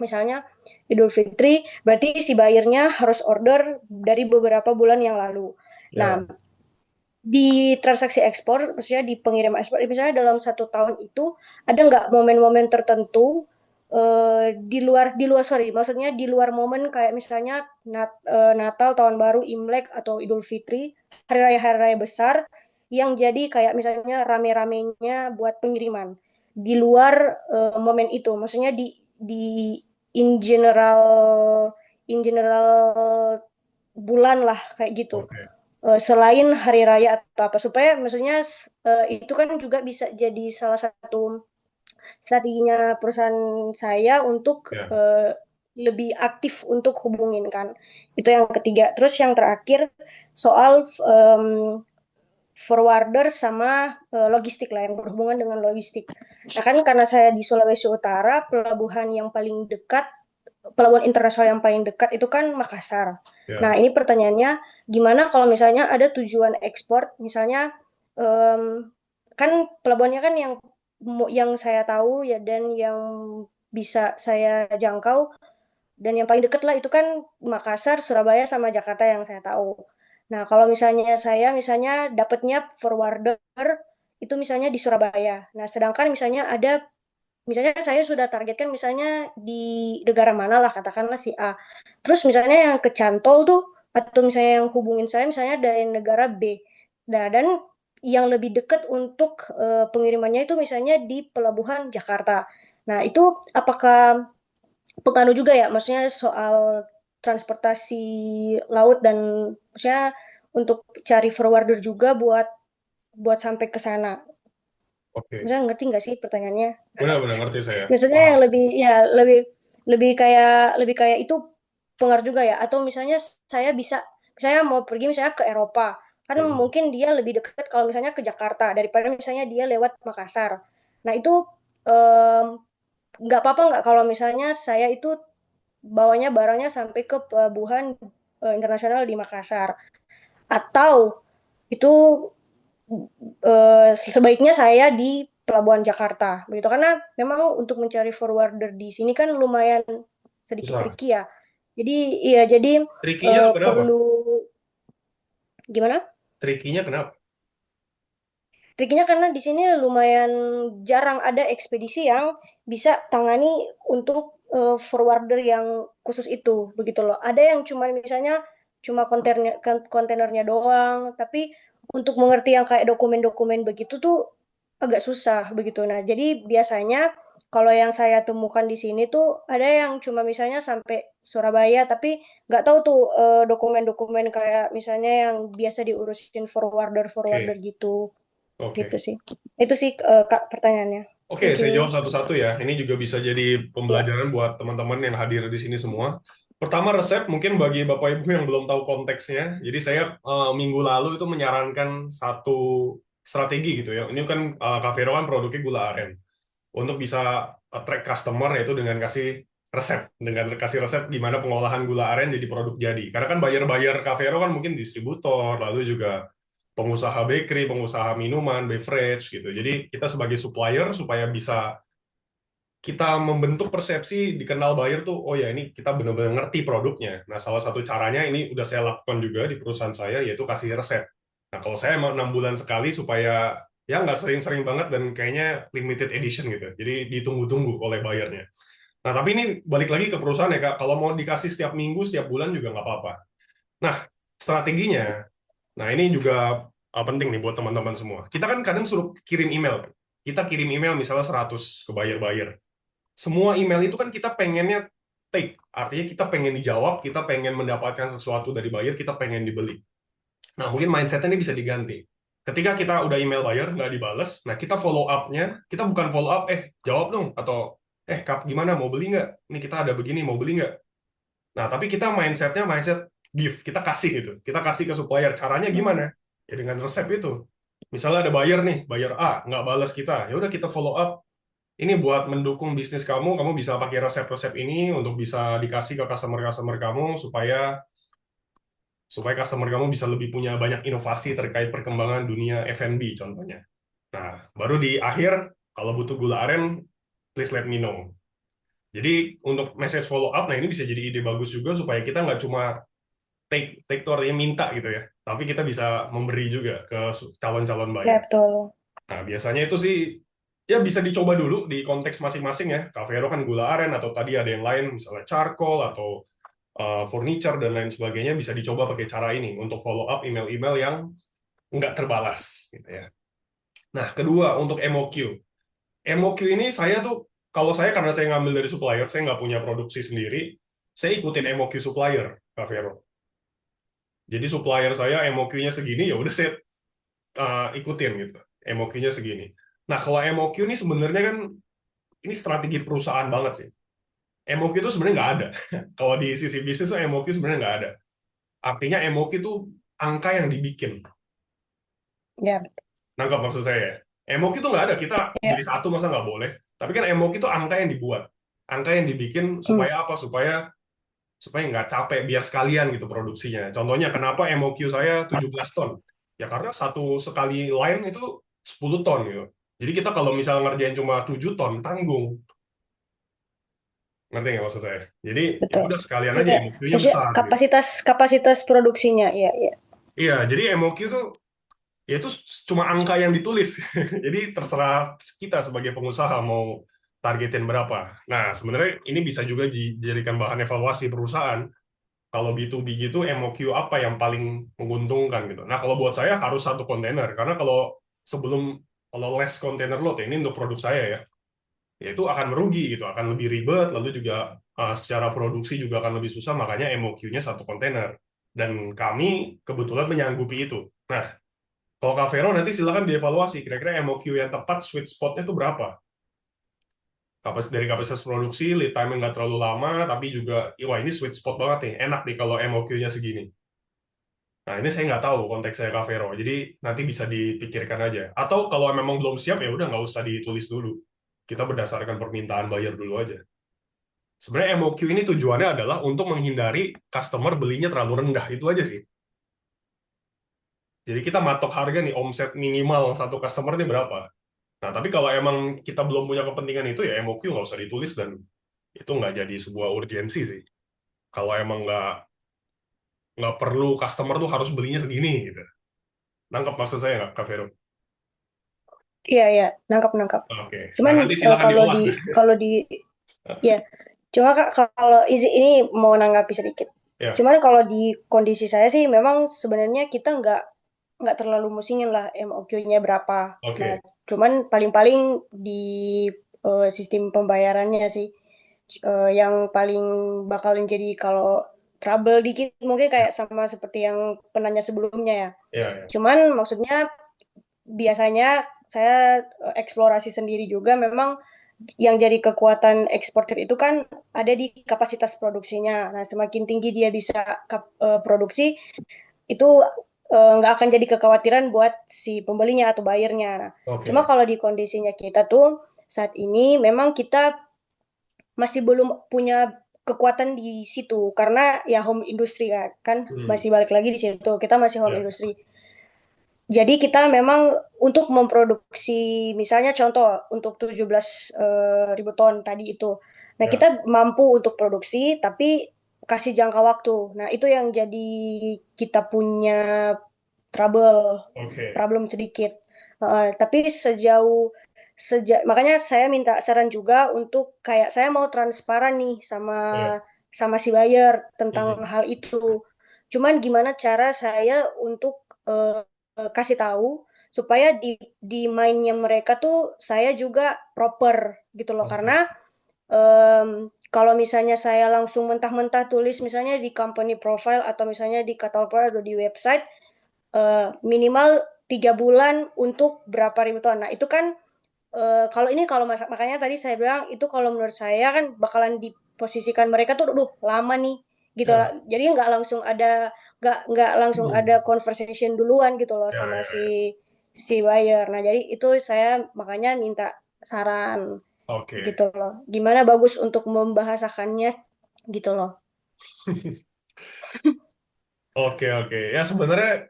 misalnya Idul Fitri, berarti si buyernya harus order dari beberapa bulan yang lalu. Ya, Nah, di transaksi ekspor, maksudnya di pengiriman ekspor, misalnya dalam 1 tahun itu ada nggak momen-momen tertentu sorry, maksudnya di luar momen kayak misalnya Natal, Tahun Baru, Imlek atau Idul Fitri, hari raya besar yang jadi kayak misalnya rame-ramenya buat pengiriman di luar momen itu, maksudnya di in general in general bulan lah kayak gitu oke. selain hari raya atau apa supaya maksudnya itu kan juga bisa jadi salah satu strateginya perusahaan saya untuk Ya, lebih aktif untuk hubungin kan itu yang ketiga terus yang terakhir soal forwarder sama logistik lah yang berhubungan dengan logistik. Nah kan karena saya di Sulawesi Utara pelabuhan internasional yang paling dekat itu kan Makassar. Nah, ya. ini pertanyaannya, gimana kalau misalnya ada tujuan ekspor, misalnya kan pelabuhannya kan yang saya tahu ya dan yang bisa saya jangkau dan yang paling dekat lah itu kan Makassar, Surabaya sama Jakarta yang saya tahu. Nah, kalau misalnya saya misalnya dapatnya forwarder itu misalnya di Surabaya. Nah, sedangkan misalnya saya sudah targetkan misalnya di negara mana lah katakanlah si A. Terus misalnya yang kecantol tuh atau misalnya yang hubungin saya misalnya dari negara B. Nah, dan yang lebih dekat untuk pengirimannya itu misalnya di pelabuhan Jakarta. Nah, itu apakah pengaruh juga ya maksudnya soal transportasi laut dan maksudnya untuk cari forwarder juga buat buat sampai ke sana. Oke. Maksudnya ngerti nggak sih pertanyaannya? Benar-benar ngerti saya. Maksudnya yang Paham. lebih kayak itu pengaruh juga ya atau misalnya saya bisa misalnya mau pergi misalnya ke Eropa kan Hmm. mungkin dia lebih dekat kalau misalnya ke Jakarta daripada misalnya dia lewat Makassar. Nah itu em, nggak apa-apa nggak kalau misalnya saya itu bawanya barangnya sampai ke pelabuhan internasional di Makassar atau itu sebaiknya saya di Pelabuhan Jakarta begitu karena memang untuk mencari forwarder di sini kan lumayan sedikit Susah. tricky ya. Jadi iya jadi Trikinya tuh kenapa? perlu gimana? Trikinya kenapa? Triknya karena di sini lumayan jarang ada ekspedisi yang bisa tangani untuk forwarder yang khusus itu, begitu loh. Ada yang cuma misalnya cuma kontainernya doang, tapi untuk mengerti yang kayak dokumen-dokumen begitu tuh agak susah begitu. Nah, jadi biasanya kalau yang saya temukan di sini tuh ada yang cuma misalnya sampai Surabaya, tapi nggak tahu tuh dokumen-dokumen kayak misalnya yang biasa diurusin forwarder-forwarder Oke, gitu. Gitu oke. sih. Itu sih Kak pertanyaannya. Oke, Thank saya you. jawab satu-satu ya. Ini juga bisa jadi Ya. pembelajaran buat teman-teman yang hadir di sini semua. Pertama, resep mungkin bagi Bapak Ibu yang belum tahu konteksnya. Jadi saya minggu lalu itu menyarankan satu strategi gitu ya. Ini kan Kak Vero kan produknya gula aren. Untuk bisa attract customer yaitu dengan kasih resep. Dengan kasih resep gimana pengolahan gula aren jadi produk jadi. Karena kan buyer-buyer Kak Vero kan mungkin distributor, lalu juga pengusaha bakery, pengusaha minuman, beverage gitu. Jadi kita sebagai supplier supaya bisa kita membentuk persepsi dikenal buyer tuh, oh ya ini kita benar-benar ngerti produknya. Nah, salah satu caranya ini udah saya lakukan juga di perusahaan saya, yaitu kasih resep. Nah, kalau saya emang 6 bulan sekali supaya ya nggak sering-sering banget dan kayaknya limited edition gitu. Jadi ditunggu-tunggu oleh buyernya. Nah, tapi ini balik lagi ke perusahaan ya, Kak. Kalau mau dikasih setiap minggu, setiap bulan juga nggak apa-apa. Nah, strateginya, nah ini juga penting nih buat teman-teman semua. Kita kan kadang suruh kirim email. Kita kirim email misalnya 100 ke buyer-buyer. Semua email itu kan kita pengennya take. Artinya kita pengen dijawab, kita pengen mendapatkan sesuatu dari buyer, kita pengen dibeli. Nah, mungkin mindset-nya ini bisa diganti. Ketika kita udah email buyer, nggak dibales, nah kita follow up-nya, kita bukan follow up, jawab dong, atau Kap, gimana, mau beli nggak? Ini kita ada begini, mau beli nggak? Nah, tapi kita mindset-nya mindset give, kita kasih gitu. Kita kasih ke supplier. Caranya gimana? Ya dengan resep itu. Misalnya ada buyer nih, buyer A, nggak balas kita. Ya udah kita follow up. Ini buat mendukung bisnis kamu, kamu bisa pakai resep-resep ini untuk bisa dikasih ke customer-customer kamu supaya supaya customer kamu bisa lebih punya banyak inovasi terkait perkembangan dunia F&B contohnya. Nah, baru di akhir kalau butuh gula aren, please let me know. Jadi untuk message follow up, nah ini bisa jadi ide bagus juga supaya kita nggak cuma take itu artinya minta gitu ya, tapi kita bisa memberi juga ke calon-calon Ya, buyer. betul. Nah, biasanya itu sih ya bisa dicoba dulu di konteks masing-masing ya. Cavero kan gula aren atau tadi ada yang lain misalnya charcoal atau furniture dan lain sebagainya bisa dicoba pakai cara ini untuk follow up email-email yang nggak terbalas gitu ya. Nah, kedua untuk MOQ. MOQ ini saya tuh kalau saya karena saya ngambil dari supplier, saya nggak punya produksi sendiri, saya ikutin MOQ supplier Cavero. Jadi supplier saya MOQ-nya segini ya udah saya ikutin gitu. MOQ-nya segini. Nah, kalau MOQ ini sebenarnya kan ini strategi perusahaan banget sih. MOQ itu sebenarnya nggak ada. Kalau di sisi bisnis tuh MOQ sebenarnya nggak ada. Artinya MOQ itu angka yang dibikin. Ya, Nangkap maksud saya ya? MOQ itu nggak ada. Kita ya. beli satu masa nggak boleh. Tapi kan MOQ itu angka yang dibuat. Angka yang dibikin Hmm. supaya apa? Supaya nggak capek, biar sekalian gitu produksinya. Contohnya kenapa MOQ saya 17 ton? Ya karena satu sekali line itu 10 ton gitu. Jadi kita kalau misal ngerjain cuma 7 ton, tanggung. Ngerti nggak maksud saya? Jadi ya Betul. udah sekalian aja Iya, MOQ-nya maksudnya besar gitu. kapasitas produksinya, iya, iya. Iya, jadi MOQ tuh ya itu cuma angka yang ditulis. Jadi terserah kita sebagai pengusaha mau targetin berapa. Nah, sebenarnya ini bisa juga dijadikan bahan evaluasi perusahaan. Kalau B2B gitu MOQ apa yang paling menguntungkan gitu. Nah, kalau buat saya harus satu kontainer karena kalau less kontainer load ya, ini untuk produk saya ya itu akan merugi gitu, akan lebih ribet, lalu juga secara produksi juga akan lebih susah, makanya MOQ-nya satu kontainer. Dan kami kebetulan menyanggupi itu. Nah, kalau Kak Vero nanti silakan dievaluasi, kira-kira MOQ yang tepat sweet spot-nya itu berapa? Dari kapasitas produksi, lead time nggak terlalu lama, tapi juga, wah ini sweet spot banget nih, enak nih kalau MOQ-nya segini. Nah, ini saya nggak tahu konteks saya Kak Vero, jadi nanti bisa dipikirkan aja. Atau kalau memang belum siap, ya udah nggak usah ditulis dulu. Kita berdasarkan permintaan buyer dulu aja. Sebenarnya MOQ ini tujuannya adalah untuk menghindari customer belinya terlalu rendah, itu aja sih. Jadi kita matok harga nih, omset minimal satu customer ini berapa. Nah, tapi kalau emang kita belum punya kepentingan itu, ya MOQ nggak usah ditulis dan itu nggak jadi sebuah urgensi sih. Kalau emang nggak perlu customer tuh harus belinya segini gitu. Nangkep maksud saya nggak, Kak Vero? Iya, iya, nangkap. Oke. Nah, Cuman nanti silakan kalau diolah. di ya, cuma Kak, kalau ini mau nanggapi sedikit. Ya, Cuman kalau di kondisi saya sih memang sebenarnya kita nggak terlalu musingin lah MOQ-nya berapa. Nah, oke. cuman paling-paling di sistem pembayarannya sih yang paling bakalan jadi kalau trouble dikit mungkin kayak sama seperti yang penanya sebelumnya ya. Ya, ya. Cuman maksudnya biasanya saya eksplorasi sendiri juga memang yang jadi kekuatan eksportir itu kan ada di kapasitas produksinya. Nah, semakin tinggi dia bisa produksi, itu nggak akan jadi kekhawatiran buat si pembelinya atau buyernya. Nah, cuma Oke. kalau di kondisinya kita tuh saat ini memang kita masih belum punya kekuatan di situ karena ya home industry kan Hmm. masih balik lagi di situ kita masih home Ya. industry. Jadi kita memang untuk memproduksi, misalnya contoh untuk 17.000 ton tadi itu. Nah, Ya, kita mampu untuk produksi, tapi kasih jangka waktu. Nah, itu yang jadi kita punya oke. problem sedikit. Tapi makanya saya minta saran juga untuk kayak saya mau transparan nih sama Iya. sama si buyer tentang Mhm. hal itu. Cuman gimana cara saya untuk kasih tahu supaya di mindnya mereka tuh saya juga proper gitu loh, Oke. karena kalau misalnya saya langsung mentah-mentah tulis misalnya di company profile atau misalnya di Katalpro atau di website, minimal 3 bulan untuk berapa ribu ton. Nah, itu kan kalau ini kalau makanya tadi saya bilang itu kalau menurut saya kan bakalan diposisikan mereka tuh, duh lama nih gitu Ya. lah. Jadi nggak langsung ada conversation duluan gitu loh Ya, sama ya, ya. si si buyer. Nah, jadi itu saya makanya minta saran Oke. gitu loh. Gimana bagus untuk membahasakannya gitu loh. Oke, oke. Ya sebenarnya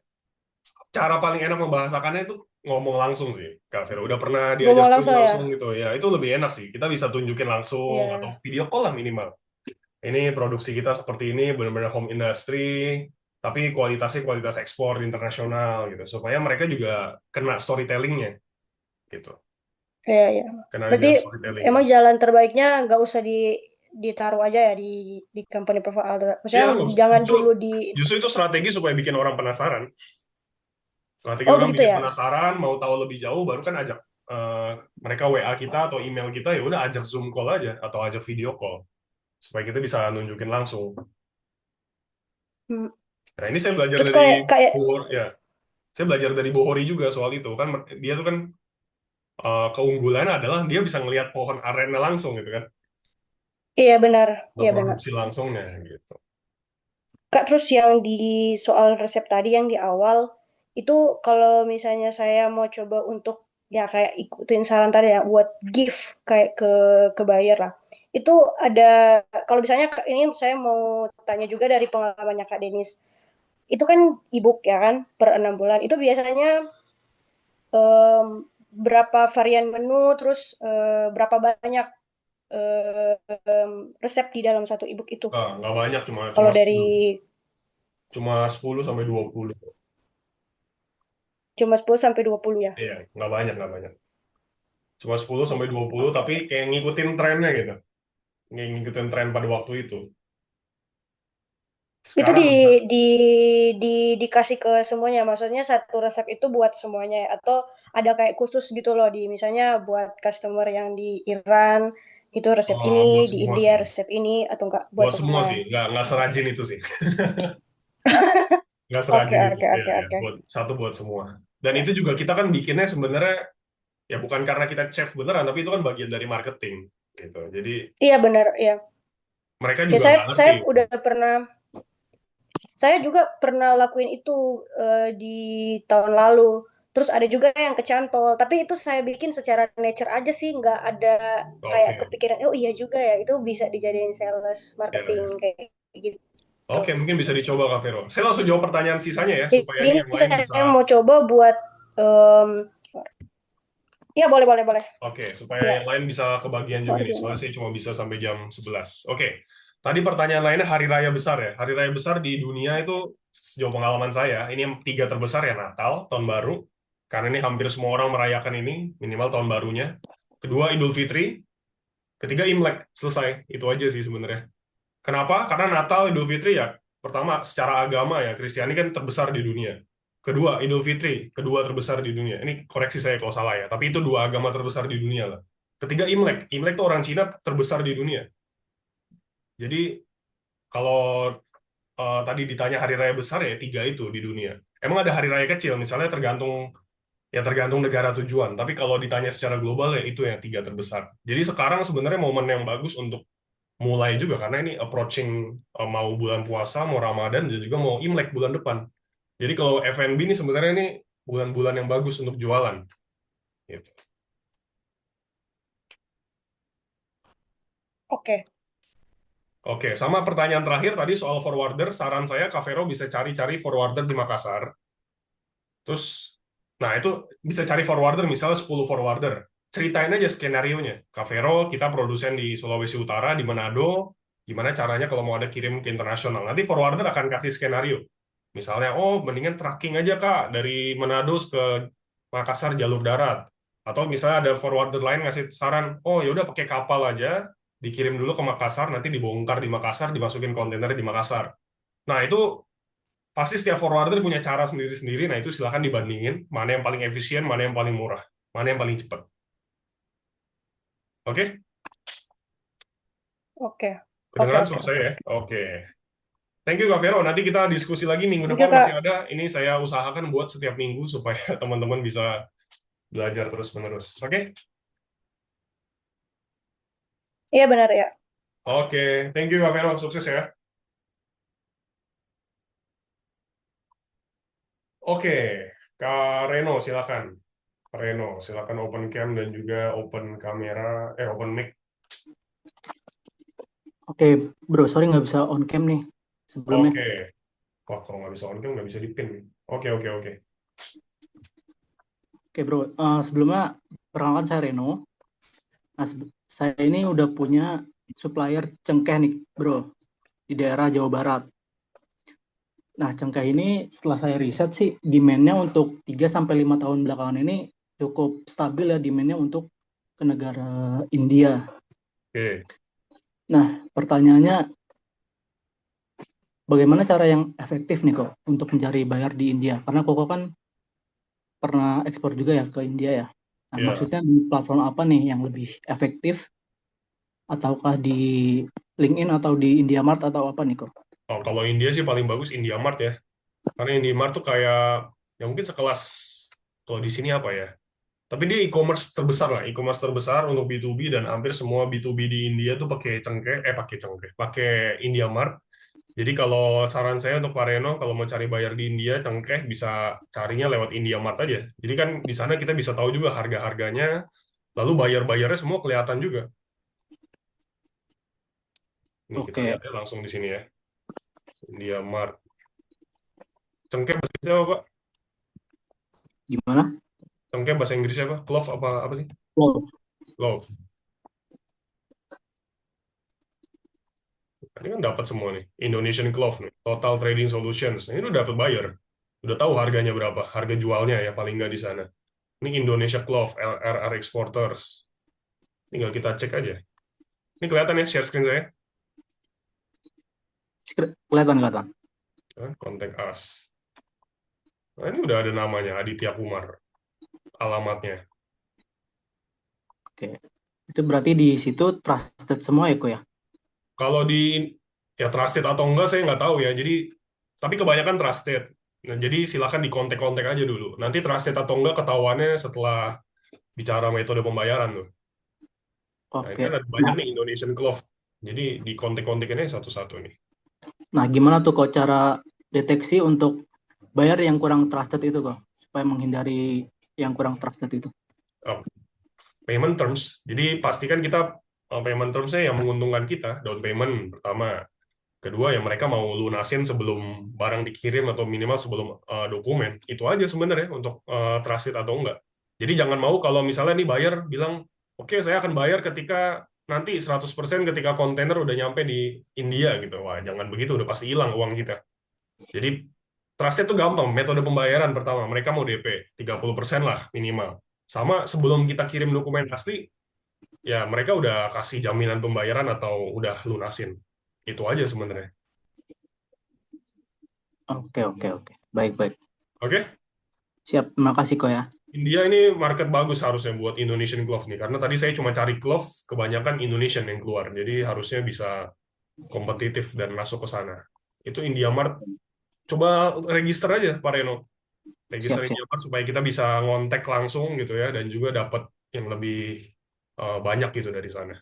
cara paling enak membahasakannya itu ngomong langsung sih, Kak Vero. Udah pernah diajak Ngomong Zoom langsung ya. langsung gitu, ya itu lebih enak sih. Kita bisa tunjukin langsung atau Iya. video call lah minimal. Ini produksi kita seperti ini, benar-benar home industry, tapi kualitasnya kualitas ekspor internasional gitu, supaya mereka juga kena storytellingnya gitu, Iya, iya. kena Berarti lihat storytellingnya. emang jalan terbaiknya nggak usah ditaruh aja ya di company profile. Iya, Maksudnya nggak usah. jangan Justru, dulu di. justru itu strategi supaya bikin orang penasaran. Strategi Oh orang begitu bikin ya. penasaran, mau tahu lebih jauh, baru kan ajak mereka WA kita atau email kita, ya udah ajak Zoom call aja atau ajak video call supaya kita bisa nunjukin langsung. Hmm. Nah, ini saya belajar Terus dari kayak kayak Bohor, ya. Saya belajar dari Bohori juga soal itu kan, dia tuh kan keunggulannya adalah dia bisa ngelihat pohon arennya langsung gitu kan, iya benar, iya benar. berproduksi langsungnya gitu. Kak, terus yang di soal resep tadi yang di awal itu kalau misalnya saya mau coba untuk ya kayak ikutin saran tadi ya buat gift kayak ke buyer lah. Itu ada kalau misalnya ini saya mau tanya juga dari pengalamannya Kak Denis. Itu kan ebook ya kan per 6 bulan. Itu biasanya em, berapa varian menu, terus berapa banyak resep di dalam satu ebook itu. Nggak banyak, cuma cuma Kalau dari 10, cuma 10 sampai 20. cuma 10 sampai 20 ya. Iya, nggak banyak, cuma 10 sampai 20, Oke. tapi kayak ngikutin trennya gitu, ngikutin tren pada waktu itu. Itu Sekarang udah. di dikasih ke semuanya. Maksudnya satu resep itu buat semuanya ya? Atau ada kayak khusus gitu loh di misalnya buat customer yang di Iran itu resep ini, Buat di semua India sih, resep ini atau enggak buat buat semua semua. sih, nggak serajin itu sih. Nggak Oke, serajin itu, oke, ya, oke, ya, oke. buat satu buat semua. Dan Ya. itu juga kita kan bikinnya sebenarnya ya bukan karena kita chef beneran, tapi itu kan bagian dari marketing gitu. Jadi Iya benar, ya. mereka Ya juga saya nggak ngerti. saya udah pernah saya juga pernah lakuin itu di tahun lalu. Terus ada juga yang kecantol, tapi itu saya bikin secara nature aja sih, nggak ada kayak Oke, kepikiran, oh iya juga ya, itu bisa dijadiin sales ya, marketing ya. kayak gitu. Oke, mungkin bisa dicoba Kak Vero. Saya langsung jawab pertanyaan sisanya ya, Jadi supaya ini ini yang lain bisa. saya mau coba buat, em, ya boleh, boleh, boleh. Oke, supaya Ya, yang lain bisa kebagian juga nih, soalnya Waduh. saya cuma bisa sampai jam 11. Oke, tadi pertanyaan lainnya hari raya besar ya. Hari raya besar di dunia itu sejauh pengalaman saya, ini yang tiga terbesar ya, Natal, Tahun Baru, karena ini hampir semua orang merayakan ini, minimal tahun barunya. Kedua, Idul Fitri. Ketiga, Imlek. Selesai. Itu aja sih sebenarnya. Kenapa? Karena Natal, Idul Fitri ya, pertama secara agama ya, Kristiani kan terbesar di dunia. Kedua, Idul Fitri, kedua terbesar di dunia. Ini koreksi saya kalau salah ya, tapi itu dua agama terbesar di dunia lah. Ketiga, Imlek. Imlek itu orang Cina terbesar di dunia. Jadi kalau tadi ditanya hari raya besar ya tiga itu di dunia. Emang ada hari raya kecil, misalnya tergantung negara tujuan. Tapi kalau ditanya secara global ya itu yang tiga terbesar. Jadi sekarang sebenarnya momen yang bagus untuk mulai juga karena ini approaching mau bulan puasa, mau Ramadan, dan juga mau Imlek bulan depan. Jadi kalau F&B ini sebenarnya ini bulan-bulan yang bagus untuk jualan. Gitu. Oke. Oke, sama pertanyaan terakhir tadi soal forwarder, saran saya Kak Vero bisa cari-cari forwarder di Makassar. Terus Nah, itu bisa cari forwarder, misalnya 10 forwarder. Ceritain aja skenario-nya. Kak Vero, kita produsen di Sulawesi Utara, di Manado, gimana caranya kalau mau ada kirim ke internasional. Nanti forwarder akan kasih skenario. Misalnya, oh, mendingan tracking aja, Kak, dari Manado ke Makassar jalur darat. Atau misalnya ada forwarder lain ngasih saran, oh, ya udah pakai kapal aja, dikirim dulu ke Makassar, nanti dibongkar di Makassar, dimasukin kontainer di Makassar. Nah, itu pasti setiap forwarder punya cara sendiri-sendiri. Nah, itu silakan dibandingin mana yang paling efisien, mana yang paling murah, mana yang paling cepat. Oke? Oke. Oke, Kedengeran oke, suara saya oke. ya? Oke. Thank you, Kak Vero. Nanti kita diskusi lagi minggu Thank you, depan masih Kak. ada. Ini saya usahakan buat setiap minggu supaya teman-teman bisa belajar terus-menerus. Oke? Iya, benar ya. Oke. Thank you, Kak Vero. Sukses ya. Oke. Kak Reno, silakan. Kak Reno, silakan open cam dan juga open kamera, open mic. Oke, bro, sorry nggak bisa on cam nih sebelumnya. Oke. Wah, kalau nggak bisa on cam, nggak bisa di-pin. Oke, oke, oke. Oke, bro, sebelumnya perkenalkan saya Reno. Nah, saya ini udah punya supplier cengkeh nih, bro, di daerah Jawa Barat. Nah, cengkeh ini setelah saya riset sih, demand-nya untuk 3-5 tahun belakangan ini cukup stabil ya demand-nya untuk ke negara India. Oke. Nah, pertanyaannya, bagaimana cara yang efektif nih kok untuk mencari buyer di India? Karena Koko kan pernah ekspor juga ya ke India ya. Nah, Ya. maksudnya di platform apa nih yang lebih efektif? Ataukah di LinkedIn atau di IndiaMart atau apa nih kok? Oh, kalau India sih paling bagus Indiamart ya. Karena Indiamart tuh kayak ya mungkin sekelas kalau di sini apa ya? Tapi dia e-commerce terbesar lah, e-commerce terbesar untuk B2B dan hampir semua B2B di India tuh pakai Indiamart. Jadi kalau saran saya untuk Pak Reno, kalau mau cari bayar di India, cengkeh bisa carinya lewat Indiamart aja. Jadi kan di sana kita bisa tahu juga harga-harganya, lalu bayar-bayarnya semua kelihatan juga. Nih kita Oke, lihat ya langsung di sini ya, Indiamart. Cengkeh bahasa Inggrisnya apa, Pak? gimana? Cengkeh bahasa Inggrisnya apa? Clove apa sih? Wow, Clove. Ini kan dapat semua nih. Indonesian Clove nih. Total Trading Solutions. Nah, ini udah dapat buyer. Udah tahu harganya berapa. Harga jualnya ya paling nggak di sana. Ini Indonesia Clove, RR Exporters. Tinggal kita cek aja. Ini kelihatan ya share screen saya. kelihatan. Nah, kontak us. Nah, ini udah ada namanya, Aditya Kumar. Alamatnya. Oke. Itu berarti di situ trusted semua ya kok ya? Kalau di ya trusted atau enggak saya nggak tahu ya. Jadi tapi kebanyakan trusted. Nah, jadi silakan di kontak-kontak aja dulu. Nanti trusted atau enggak ketahuannya setelah bicara metode pembayaran tuh. Nah, ini Oke. kan ada banyak nih Indonesian Clove. Jadi di kontak-kontak ini satu-satu nih. Nah, gimana tuh kok cara deteksi untuk bayar yang kurang trusted itu kok? Supaya menghindari yang kurang trusted itu. Oh, payment terms. Jadi pastikan kita payment terms-nya yang menguntungkan kita. Down payment pertama. Kedua, ya mereka mau lunasin sebelum barang dikirim atau minimal sebelum dokumen. Itu aja sebenarnya untuk trusted atau enggak. Jadi jangan mau kalau misalnya nih buyer bilang, oke saya akan bayar ketika nanti 100% ketika kontainer udah nyampe di India gitu. Wah, jangan begitu, udah pasti hilang uang kita. Jadi trusted itu gampang, metode pembayaran pertama, mereka mau DP 30% lah minimal. Sama sebelum kita kirim dokumen asli, ya mereka udah kasih jaminan pembayaran atau udah lunasin. Itu aja sebenarnya. Oke. Baik. Oke? Siap, terima kasih kok ya. India ini market bagus harusnya buat Indonesian Glove nih, karena tadi saya cuma cari glove, kebanyakan Indonesian yang keluar, jadi harusnya bisa kompetitif dan masuk ke sana. Itu Indiamart, coba register aja Pak Reno, register Siap. Indiamart supaya kita bisa ngontek langsung gitu ya, dan juga dapat yang lebih banyak gitu dari sana.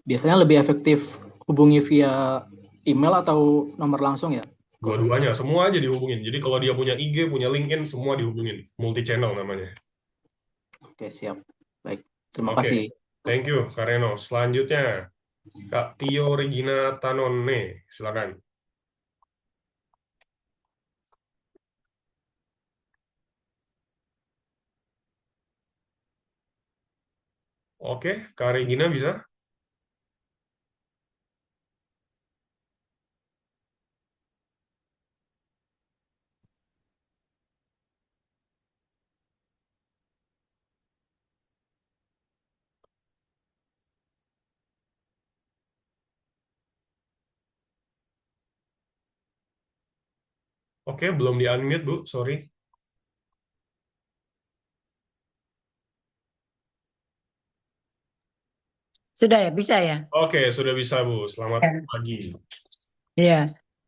Biasanya lebih efektif hubungi via email atau nomor langsung ya? Kok? Dua-duanya, semua aja dihubungin. Jadi kalau dia punya IG, punya LinkedIn, semua dihubungin. Multi channel namanya. Oke, siap. Baik, terima Oke, kasih. thank you Kak Reno. Selanjutnya, Kak Tio Regina Tanone, silakan. Oke, Kak Regina bisa? Oke, belum di-unmute, Bu. Sorry. Sudah ya, bisa ya? Oke, sudah bisa, Bu. Selamat Ya. pagi. Iya.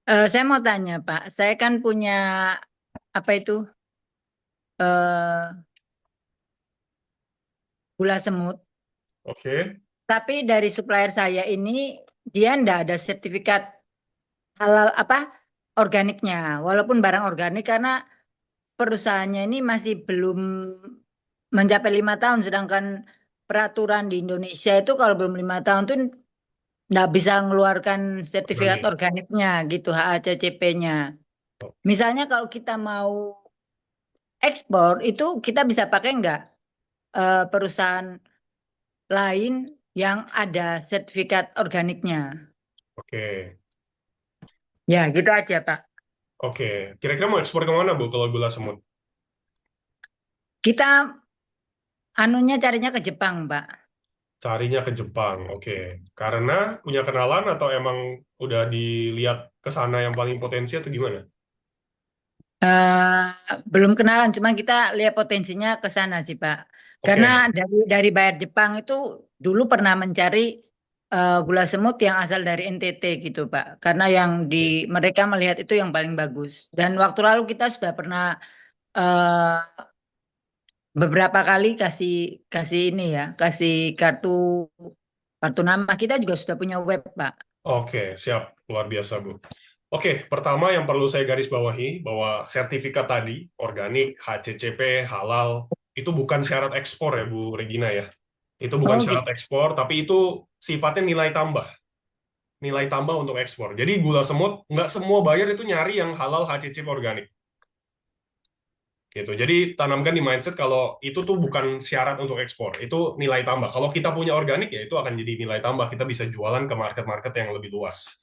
Saya mau tanya, Pak. Saya kan punya apa itu eh gula semut, Oke, tapi dari supplier saya ini dia ndak ada sertifikat halal apa organiknya, walaupun barang organik karena perusahaannya ini masih belum mencapai 5 tahun, sedangkan peraturan di Indonesia itu kalau belum 5 tahun tuh nggak bisa mengeluarkan sertifikat organik. organiknya gitu, HACCP-nya. Misalnya kalau kita mau ekspor itu kita bisa pakai nggak perusahaan lain yang ada sertifikat organiknya? Oke, Ya, gitu aja, Pak. oke. Kira-kira mau ekspor kemana, Bu, kalau gula semut? Kita anunya carinya ke Jepang, Pak. Carinya ke Jepang, oke. Karena punya kenalan atau emang udah dilihat ke sana yang paling potensi atau gimana? Eh, belum kenalan, cuma kita lihat potensinya ke sana sih, Pak. Karena Oke, dari bayar Jepang itu dulu pernah mencari gula semut yang asal dari NTT gitu, Pak. Karena yang di mereka melihat itu yang paling bagus. Dan waktu lalu kita sudah pernah eh, beberapa kali kasih kasih ini ya, kasih kartu kartu nama. Kita juga sudah punya web, Pak. oke, siap. Luar biasa, Bu. Oke, pertama yang perlu saya garis bawahi bahwa sertifikat tadi, organik, HCCP, halal, itu bukan syarat ekspor ya, Bu Regina ya. Itu bukan Oh syarat gitu. ekspor, tapi itu sifatnya nilai tambah. Nilai tambah untuk ekspor. Jadi gula semut, nggak semua buyer itu nyari yang halal HCCP organik. Gitu. Jadi tanamkan di mindset kalau itu tuh bukan syarat untuk ekspor, itu nilai tambah. Kalau kita punya organik ya itu akan jadi nilai tambah. Kita bisa jualan ke market-market yang lebih luas.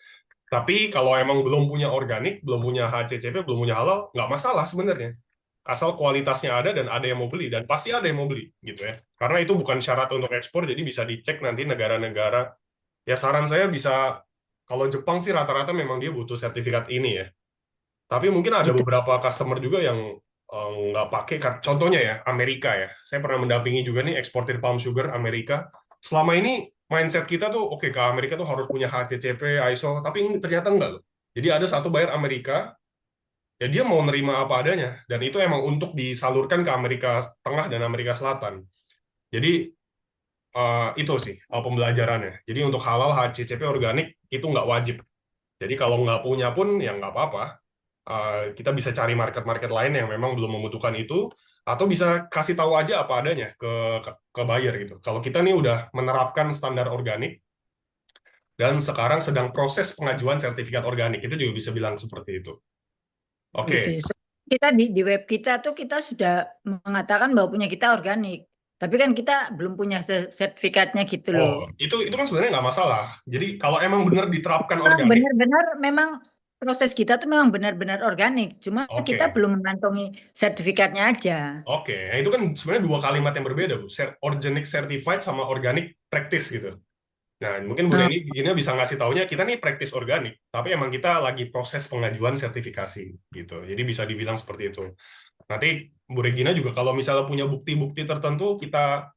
Tapi kalau emang belum punya organik, belum punya HCCP, belum punya halal, nggak masalah sebenarnya. Asal kualitasnya ada dan ada yang mau beli dan pasti ada yang mau beli gitu ya. Karena itu bukan syarat untuk ekspor, jadi bisa dicek nanti negara-negara. Ya saran saya bisa kalau Jepang sih rata-rata memang dia butuh sertifikat ini ya. Tapi mungkin ada Gitu. beberapa customer juga yang nggak pakai. Contohnya ya, Amerika ya. Saya pernah mendampingi juga nih eksportir palm sugar Amerika. Selama ini mindset kita tuh, oke, ke Amerika tuh harus punya HCCP, ISO, tapi ternyata enggak loh. Jadi ada satu buyer Amerika, ya dia mau nerima apa adanya. Dan itu emang untuk disalurkan ke Amerika Tengah dan Amerika Selatan. Jadi itu sih pembelajarannya. Jadi untuk halal HCCP organik itu nggak wajib. Jadi kalau nggak punya pun ya nggak apa-apa. Kita bisa cari market-market lain yang memang belum membutuhkan itu, atau bisa kasih tahu aja apa adanya ke buyer gitu. Kalau kita nih udah menerapkan standar organik dan sekarang sedang proses pengajuan sertifikat organik, itu juga bisa bilang seperti itu. Gitu Oke. ya. Kita di web kita tuh kita sudah mengatakan bahwa punya kita organik. Tapi kan kita belum punya sertifikatnya gitu loh. Oh, itu kan sebenarnya nggak masalah. Jadi kalau emang benar diterapkan Memang organik, benar-benar memang proses kita tuh memang benar-benar organik. Cuma kita oke. belum mengantongi sertifikatnya aja. Oke, nah, itu kan sebenarnya dua kalimat yang berbeda, Bu. Organic certified sama organic practice gitu. Nah, mungkin Bu Nah, Reni begini bisa ngasih taunya kita nih praktis organik, tapi emang kita lagi proses pengajuan sertifikasi gitu. Jadi bisa dibilang seperti itu. Nanti Bu Regina juga kalau misalnya punya bukti-bukti tertentu kita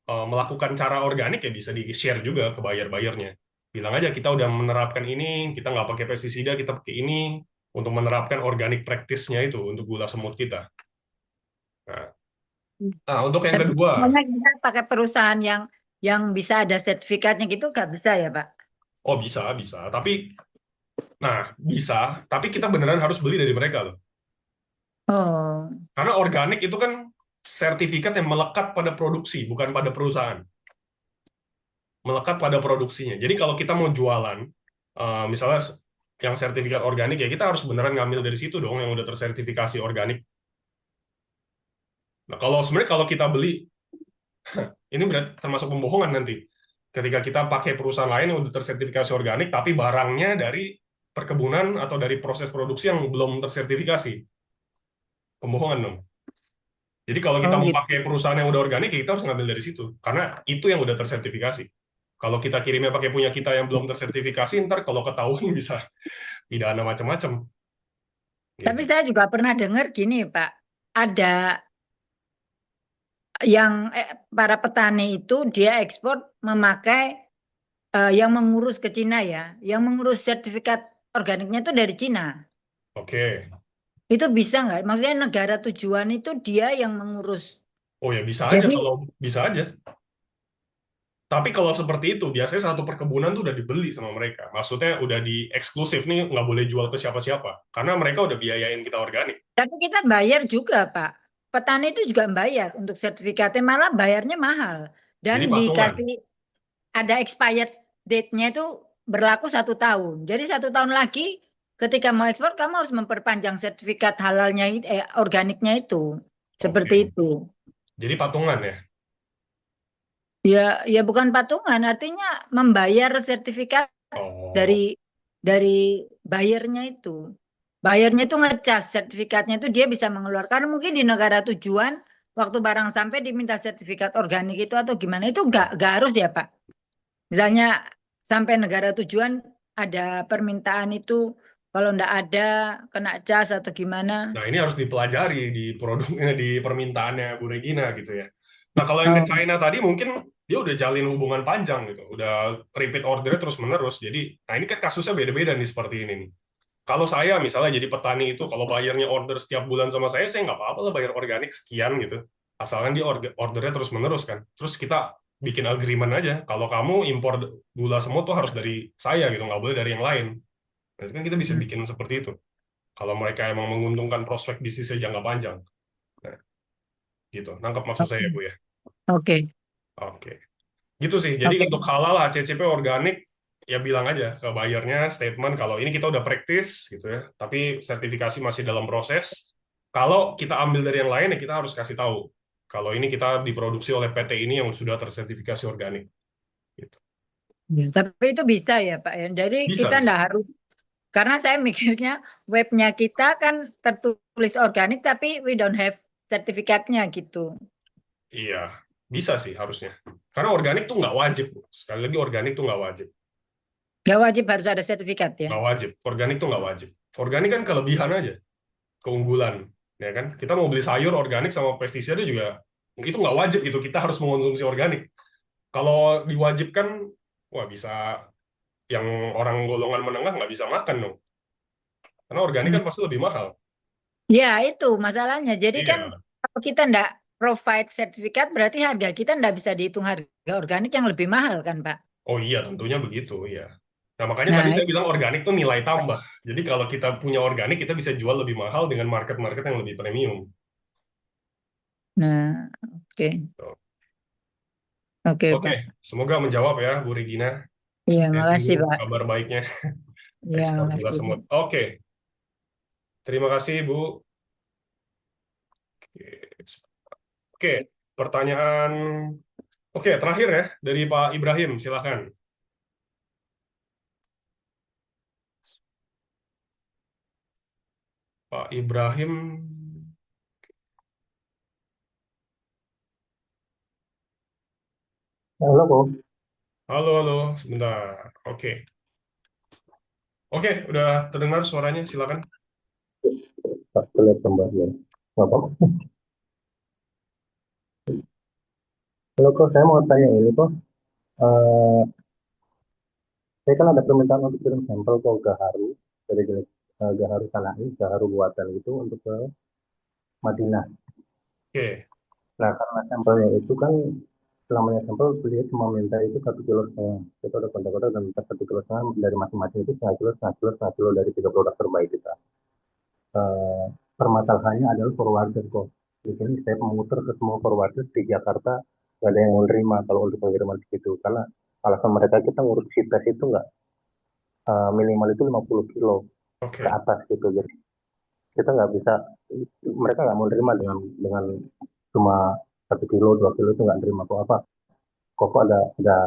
melakukan cara organik ya bisa di-share juga ke buyer-buyernya. Bilang aja kita udah menerapkan ini, kita nggak pakai pestisida, kita pakai ini untuk menerapkan organik praktisnya itu untuk gula semut kita. Nah, untuk yang tapi kedua, semuanya kita pakai perusahaan yang bisa ada sertifikatnya gitu nggak bisa ya, Pak? oh bisa, bisa. Nah, bisa, tapi kita beneran harus beli dari mereka loh. Oh, Karena organik itu kan sertifikat yang melekat pada produksi, bukan pada perusahaan. Melekat pada produksinya. Jadi kalau kita mau jualan, misalnya yang sertifikat organik, ya kita harus beneran ngambil dari situ dong, yang udah tersertifikasi organik. Nah, kalau sebenarnya kalau kita beli Ini berarti termasuk pembohongan nanti. Ketika kita pakai perusahaan lain yang udah tersertifikasi organik, tapi barangnya dari perkebunan atau dari proses produksi yang belum tersertifikasi. Pembohongan dong. Jadi kalau kita Oh mau gitu. pakai perusahaan yang udah organik, ya kita harus ngambil dari situ. Karena itu yang udah tersertifikasi. Kalau kita kirimnya pakai punya kita yang belum tersertifikasi, ntar kalau ketahuan bisa pidana macam-macam. Tapi Gitu. saya juga pernah dengar gini, Pak. Ada yang para petani itu dia ekspor memakai yang mengurus ke Cina ya, yang mengurus sertifikat organiknya itu dari Cina. Oke. Itu bisa nggak? Maksudnya negara tujuan itu dia yang mengurus. Oh ya bisa aja Jadi, kalau bisa aja. Tapi kalau seperti itu, biasanya satu perkebunan tuh udah dibeli sama mereka. Maksudnya udah di eksklusif nih, nggak boleh jual ke siapa-siapa. Karena mereka udah biayain kita organik. tapi kita bayar juga, Pak. Petani itu juga bayar untuk sertifikatnya, malah bayarnya mahal. Jadi Dan patungan. dikasih ada expired date-nya itu berlaku 1 tahun. Jadi 1 tahun lagi ketika mau ekspor kamu harus memperpanjang sertifikat halalnya, organiknya itu. Oke. Seperti itu. Jadi patungan ya. Ya bukan patungan, artinya membayar sertifikat Oh, dari bayarnya itu. Bayarnya itu ngecas sertifikatnya itu dia bisa mengeluarkan mungkin di negara tujuan waktu barang sampai diminta sertifikat organik itu atau gimana itu nggak harus ya Pak. Misalnya sampai negara tujuan ada permintaan itu kalau nggak ada kena cas atau gimana. nah ini harus dipelajari di produknya, di permintaannya Bu Regina gitu ya. Nah kalau yang ke Oh, China tadi mungkin dia udah jalin hubungan panjang gitu, udah repeat ordernya terus menerus. Jadi, nah ini kan kasusnya beda-beda nih seperti ini nih. Kalau saya misalnya jadi petani itu, kalau bayarnya order setiap bulan sama saya nggak apa-apa lah bayar organik sekian gitu. Asalkan dia ordernya terus menerus kan. Terus kita bikin agreement aja. Kalau kamu impor gula semut tuh harus dari saya gitu, nggak boleh dari yang lain. Nah, itu kan kita bisa hmm. bikin seperti itu. Kalau mereka emang menguntungkan prospek bisnisnya jangka panjang. Nah, gitu. Nangkep maksud saya, Bu ya. Oke, Oke. Gitu sih. Jadi oke. untuk halal HCCP organik, ya bilang aja ke buyernya statement kalau ini kita udah praktis gitu ya, tapi sertifikasi masih dalam proses. Kalau kita ambil dari yang lain, ya kita harus kasih tahu. Kalau ini kita diproduksi oleh PT ini yang sudah tersertifikasi organik. Gitu. Ya, tapi itu bisa ya Pak ya. Jadi Bisa, kita bisa. nggak harus. Karena saya mikirnya webnya kita kan tertulis organik tapi we don't have sertifikatnya gitu. Iya, bisa sih harusnya. Karena organik tuh nggak wajib. Bu. Sekali lagi organik tuh nggak wajib. Nggak wajib harus ada sertifikat ya. Nggak wajib. Organik tuh nggak wajib. Organik kan kelebihan aja. Keunggulan, ya kan? Kita mau beli sayur organik sama pestisida juga itu nggak wajib gitu. Kita harus mengonsumsi organik. Kalau diwajibkan, wah bisa yang orang golongan menengah nggak bisa makan dong. Karena organik Hmm. kan pasti lebih mahal. Ya itu masalahnya. Jadi kan Iya. kalau kita nggak provide sertifikat berarti harga kita nggak bisa dihitung harga organik yang lebih mahal kan Pak. Oh iya, tentunya begitu, iya. Nah, makanya tadi Nah, saya bilang organik tuh nilai tambah. Jadi kalau kita punya organik, kita bisa jual lebih mahal dengan market-market yang lebih premium. nah, oke, Tuh. oke Oke, Pak. semoga menjawab ya, Bu Regina. Iya, Saya tunggu makasih Pak. kabar baiknya Iya, ekspor gula makasih semut. Pak. Oke, terima kasih, Bu. Oke, pertanyaan. Oke, terakhir ya dari Pak Ibrahim, silakan. Pak Ibrahim. Halo, kok. Halo, halo, sebentar. Oke, oke, udah terdengar suaranya, silakan. Tak lihat gambarnya. Nggak apa-apa. Halo, kok. Saya mau tanya ini, kok. Eh, saya kan ada permintaan untuk kirim sampel ke Gaharu, dari Gaharu Sana'i, Gaharu Buatan itu untuk ke Madinah. Oke, Nah, karena sampelnya itu kan, selamanya sampel, beliau cuma minta itu 1,5 kilo. Kita udah kontak-kontak dan minta 1,5 kilo dari masing-masing itu setengah kilo, setengah kilo, setengah kilo dari 3 produk terbaik kita. Eh, permasalahannya adalah forwarder, kok. Di sini saya memutar ke semua forwarder di Jakarta, nggak ada yang mau nerima kalau untuk pengiriman segitu. Karena alasan mereka kita ngurus shipment itu nggak minimal itu 50 kilo ke oke. atas gitu. Jadi kita nggak bisa, mereka nggak mau nerima dengan cuma 1 kilo 2 kilo itu nggak terima kok. Kok ada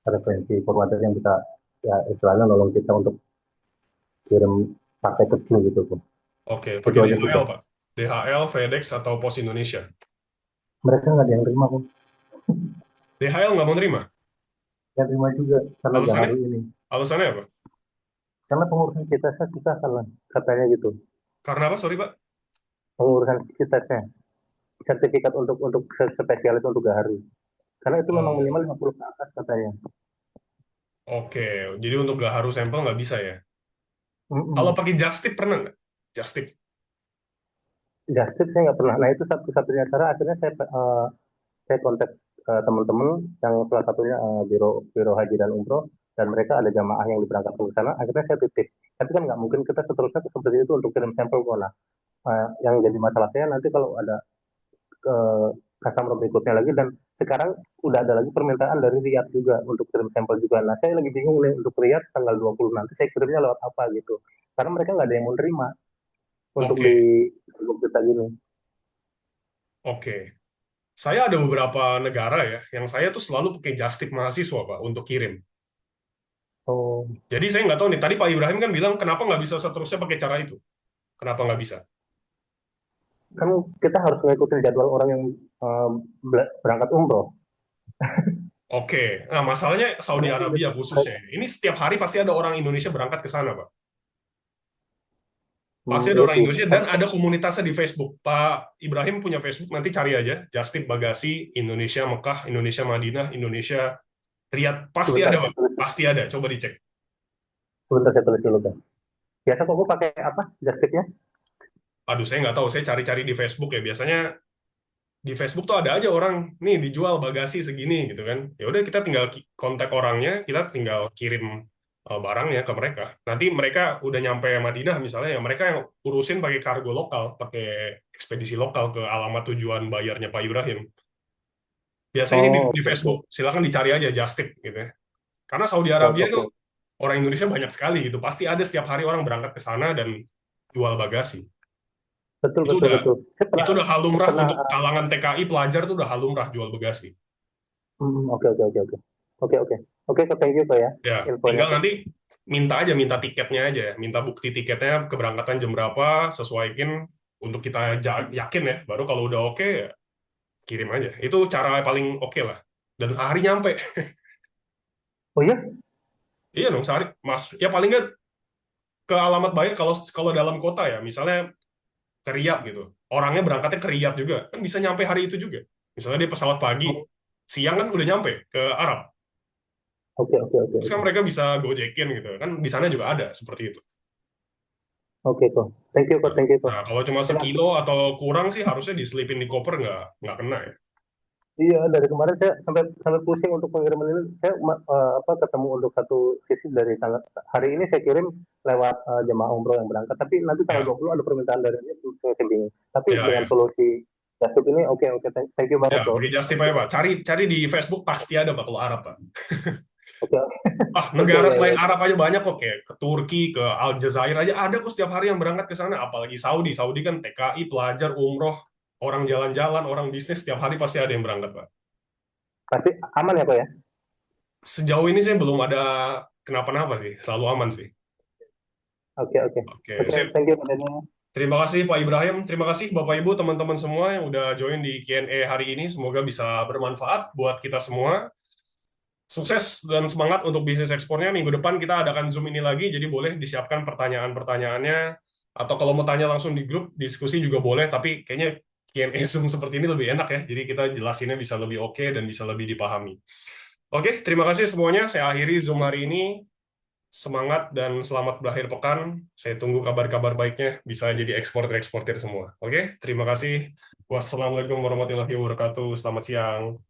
referensi forwarder yang bisa ya istilahnya nolong kita untuk kirim pakai kecil gitu kok. Oke, Itu pakai aja sih DHL, kok. Pak. DHL, FedEx, atau Pos Indonesia. Mereka nggak ada yang terima kok. DHL nggak mau terima. Yang terima juga karena Alasannya? Gaharu ini. Alasannya apa? Karena pengurusan kita susah kan katanya gitu. Karena apa? Sorry, Pak. Pengurusan kita sertifikat untuk spesialis untuk Gaharu. Karena itu memang Oh, minimal 50 ke atas katanya. oke. Jadi untuk nggak harus sampel nggak bisa ya. Kalau Mm-mm. pakai Just Tip pernah nggak? Just Tip. Just tip saya nggak pernah. Nah itu satu-satunya cara akhirnya saya kontak teman-teman yang salah satunya biro biro haji dan umroh dan mereka ada jamaah yang diberangkatkan ke sana. Akhirnya saya titip. Tapi kan nggak mungkin kita seterusnya seperti itu untuk kirim sampel kok. Nah, yang jadi masalah saya nanti kalau ada ke customer berikutnya lagi dan sekarang udah ada lagi permintaan dari Riyadh juga untuk kirim sampel juga. Nah, saya lagi bingung nih untuk Riyadh tanggal 20 nanti saya kirimnya lewat apa gitu. Karena mereka nggak ada yang mau terima untuk Oke, untuk kita gini. oke. Saya ada beberapa negara ya, yang saya tuh selalu pakai Just Tip mahasiswa, Pak, untuk kirim. Oh, Jadi saya nggak tahu nih, tadi Pak Ibrahim kan bilang kenapa nggak bisa seterusnya pakai cara itu? Kenapa nggak bisa? kan kita harus ngikutin jadwal orang yang berangkat umroh. Oke, nah masalahnya Saudi Mereka Arabia khususnya. Ini setiap hari pasti ada orang Indonesia berangkat ke sana, Pak. Pasti ada iya orang sih. Indonesia dan ada komunitasnya di Facebook. Pak Ibrahim punya Facebook, nanti cari aja. Just Tip Bagasi, Indonesia Mekah, Indonesia Madinah, Indonesia Riyadh. Pasti Sebentar ada, saya Pak. tulis, Pasti ada. Coba dicek. sebentar saya tulis dulu kan. Biasa kok gue pakai apa jaketnya? Aduh, saya nggak tahu. Saya cari-cari di Facebook ya. Biasanya di Facebook tuh ada aja orang, nih dijual bagasi segini gitu kan. Ya udah kita tinggal kontak orangnya, kita tinggal kirim barangnya ke mereka. Nanti mereka udah nyampe Madinah misalnya, ya mereka yang urusin pakai kargo lokal, pakai ekspedisi lokal ke alamat tujuan bayarnya Pak Ibrahim. Biasanya ini Oh, di oke Facebook, oke. silakan dicari aja Just Tip gitu ya. Karena Saudi Oke Arabia itu oke. orang Indonesia banyak sekali gitu. Pasti ada setiap hari orang berangkat ke sana dan jual bagasi. Betul Itu betul udah betul. itu udah hal Saya lumrah pernah untuk kalangan TKI pelajar tuh udah hal lumrah jual bagasi. oke oke oke oke. Oke oke. Oke, kok thank you kok ya Ya, infonya tinggal kok. nanti minta tiketnya aja ya. Minta bukti tiketnya keberangkatan jam berapa, sesuaiin untuk kita yakin ya. Baru kalau udah oke ya kirim aja. Itu cara paling oke lah. Dan sehari nyampe. Oh iya? Iya dong, sehari. Mas, ya paling nggak ke alamat bayar kalau kalau dalam kota ya. Misalnya ke Riyadh gitu. Orangnya berangkatnya ke Riyadh juga. Kan bisa nyampe hari itu juga. Misalnya dia pesawat pagi, Oh, siang kan udah nyampe ke Arab. oke oke oke Terus kan oke. mereka bisa gojekin gitu. Kan di sana juga ada seperti itu. Oke kok. Thank you kok, thank you kok. Nah, kalau cuma Kenapa? sekilo atau kurang sih harusnya diselipin di koper nggak kena ya. Iya, dari kemarin saya sampai sampai pusing untuk pengiriman ini. Saya ketemu untuk satu sisi dari tanggal hari ini saya kirim lewat jemaah umroh yang berangkat. Tapi nanti tanggal Ya, 20 ada permintaan dari ini saya bingung. Tapi ya, dengan ya. solusi Jasip ini oke oke thank you Ya, banget kok. pakai Justify Pak. Cari di Facebook pasti ada Pak kalau Arab Pak. Oke Ah, oke negara ya selain ya. Arab aja banyak kok kayak ke Turki, ke Aljazair aja ada kok setiap hari yang berangkat ke sana. Apalagi Saudi. Saudi kan TKI, pelajar, umroh, orang jalan-jalan, orang bisnis setiap hari pasti ada yang berangkat Pak. Pasti aman ya kok ya. Sejauh ini saya belum ada kenapa-napa sih, selalu aman sih. Oke oke Oke, oke sip. thank you Pak Daniel. Terima kasih Pak Ibrahim, terima kasih Bapak Ibu, teman-teman semua yang udah join di Q&A hari ini. Semoga bisa bermanfaat buat kita semua. Sukses dan semangat untuk bisnis ekspornya. Minggu depan kita adakan Zoom ini lagi, jadi boleh disiapkan pertanyaan-pertanyaannya. Atau kalau mau tanya langsung di grup, diskusi juga boleh, tapi kayaknya Q&A Zoom seperti ini lebih enak ya. Jadi kita jelasinnya bisa lebih oke dan bisa lebih dipahami. Oke, terima kasih semuanya. Saya akhiri Zoom hari ini. Semangat dan selamat berakhir pekan. Saya tunggu kabar-kabar baiknya bisa jadi eksportir-eksportir semua. Oke, terima kasih. Wassalamualaikum warahmatullahi wabarakatuh. Selamat siang.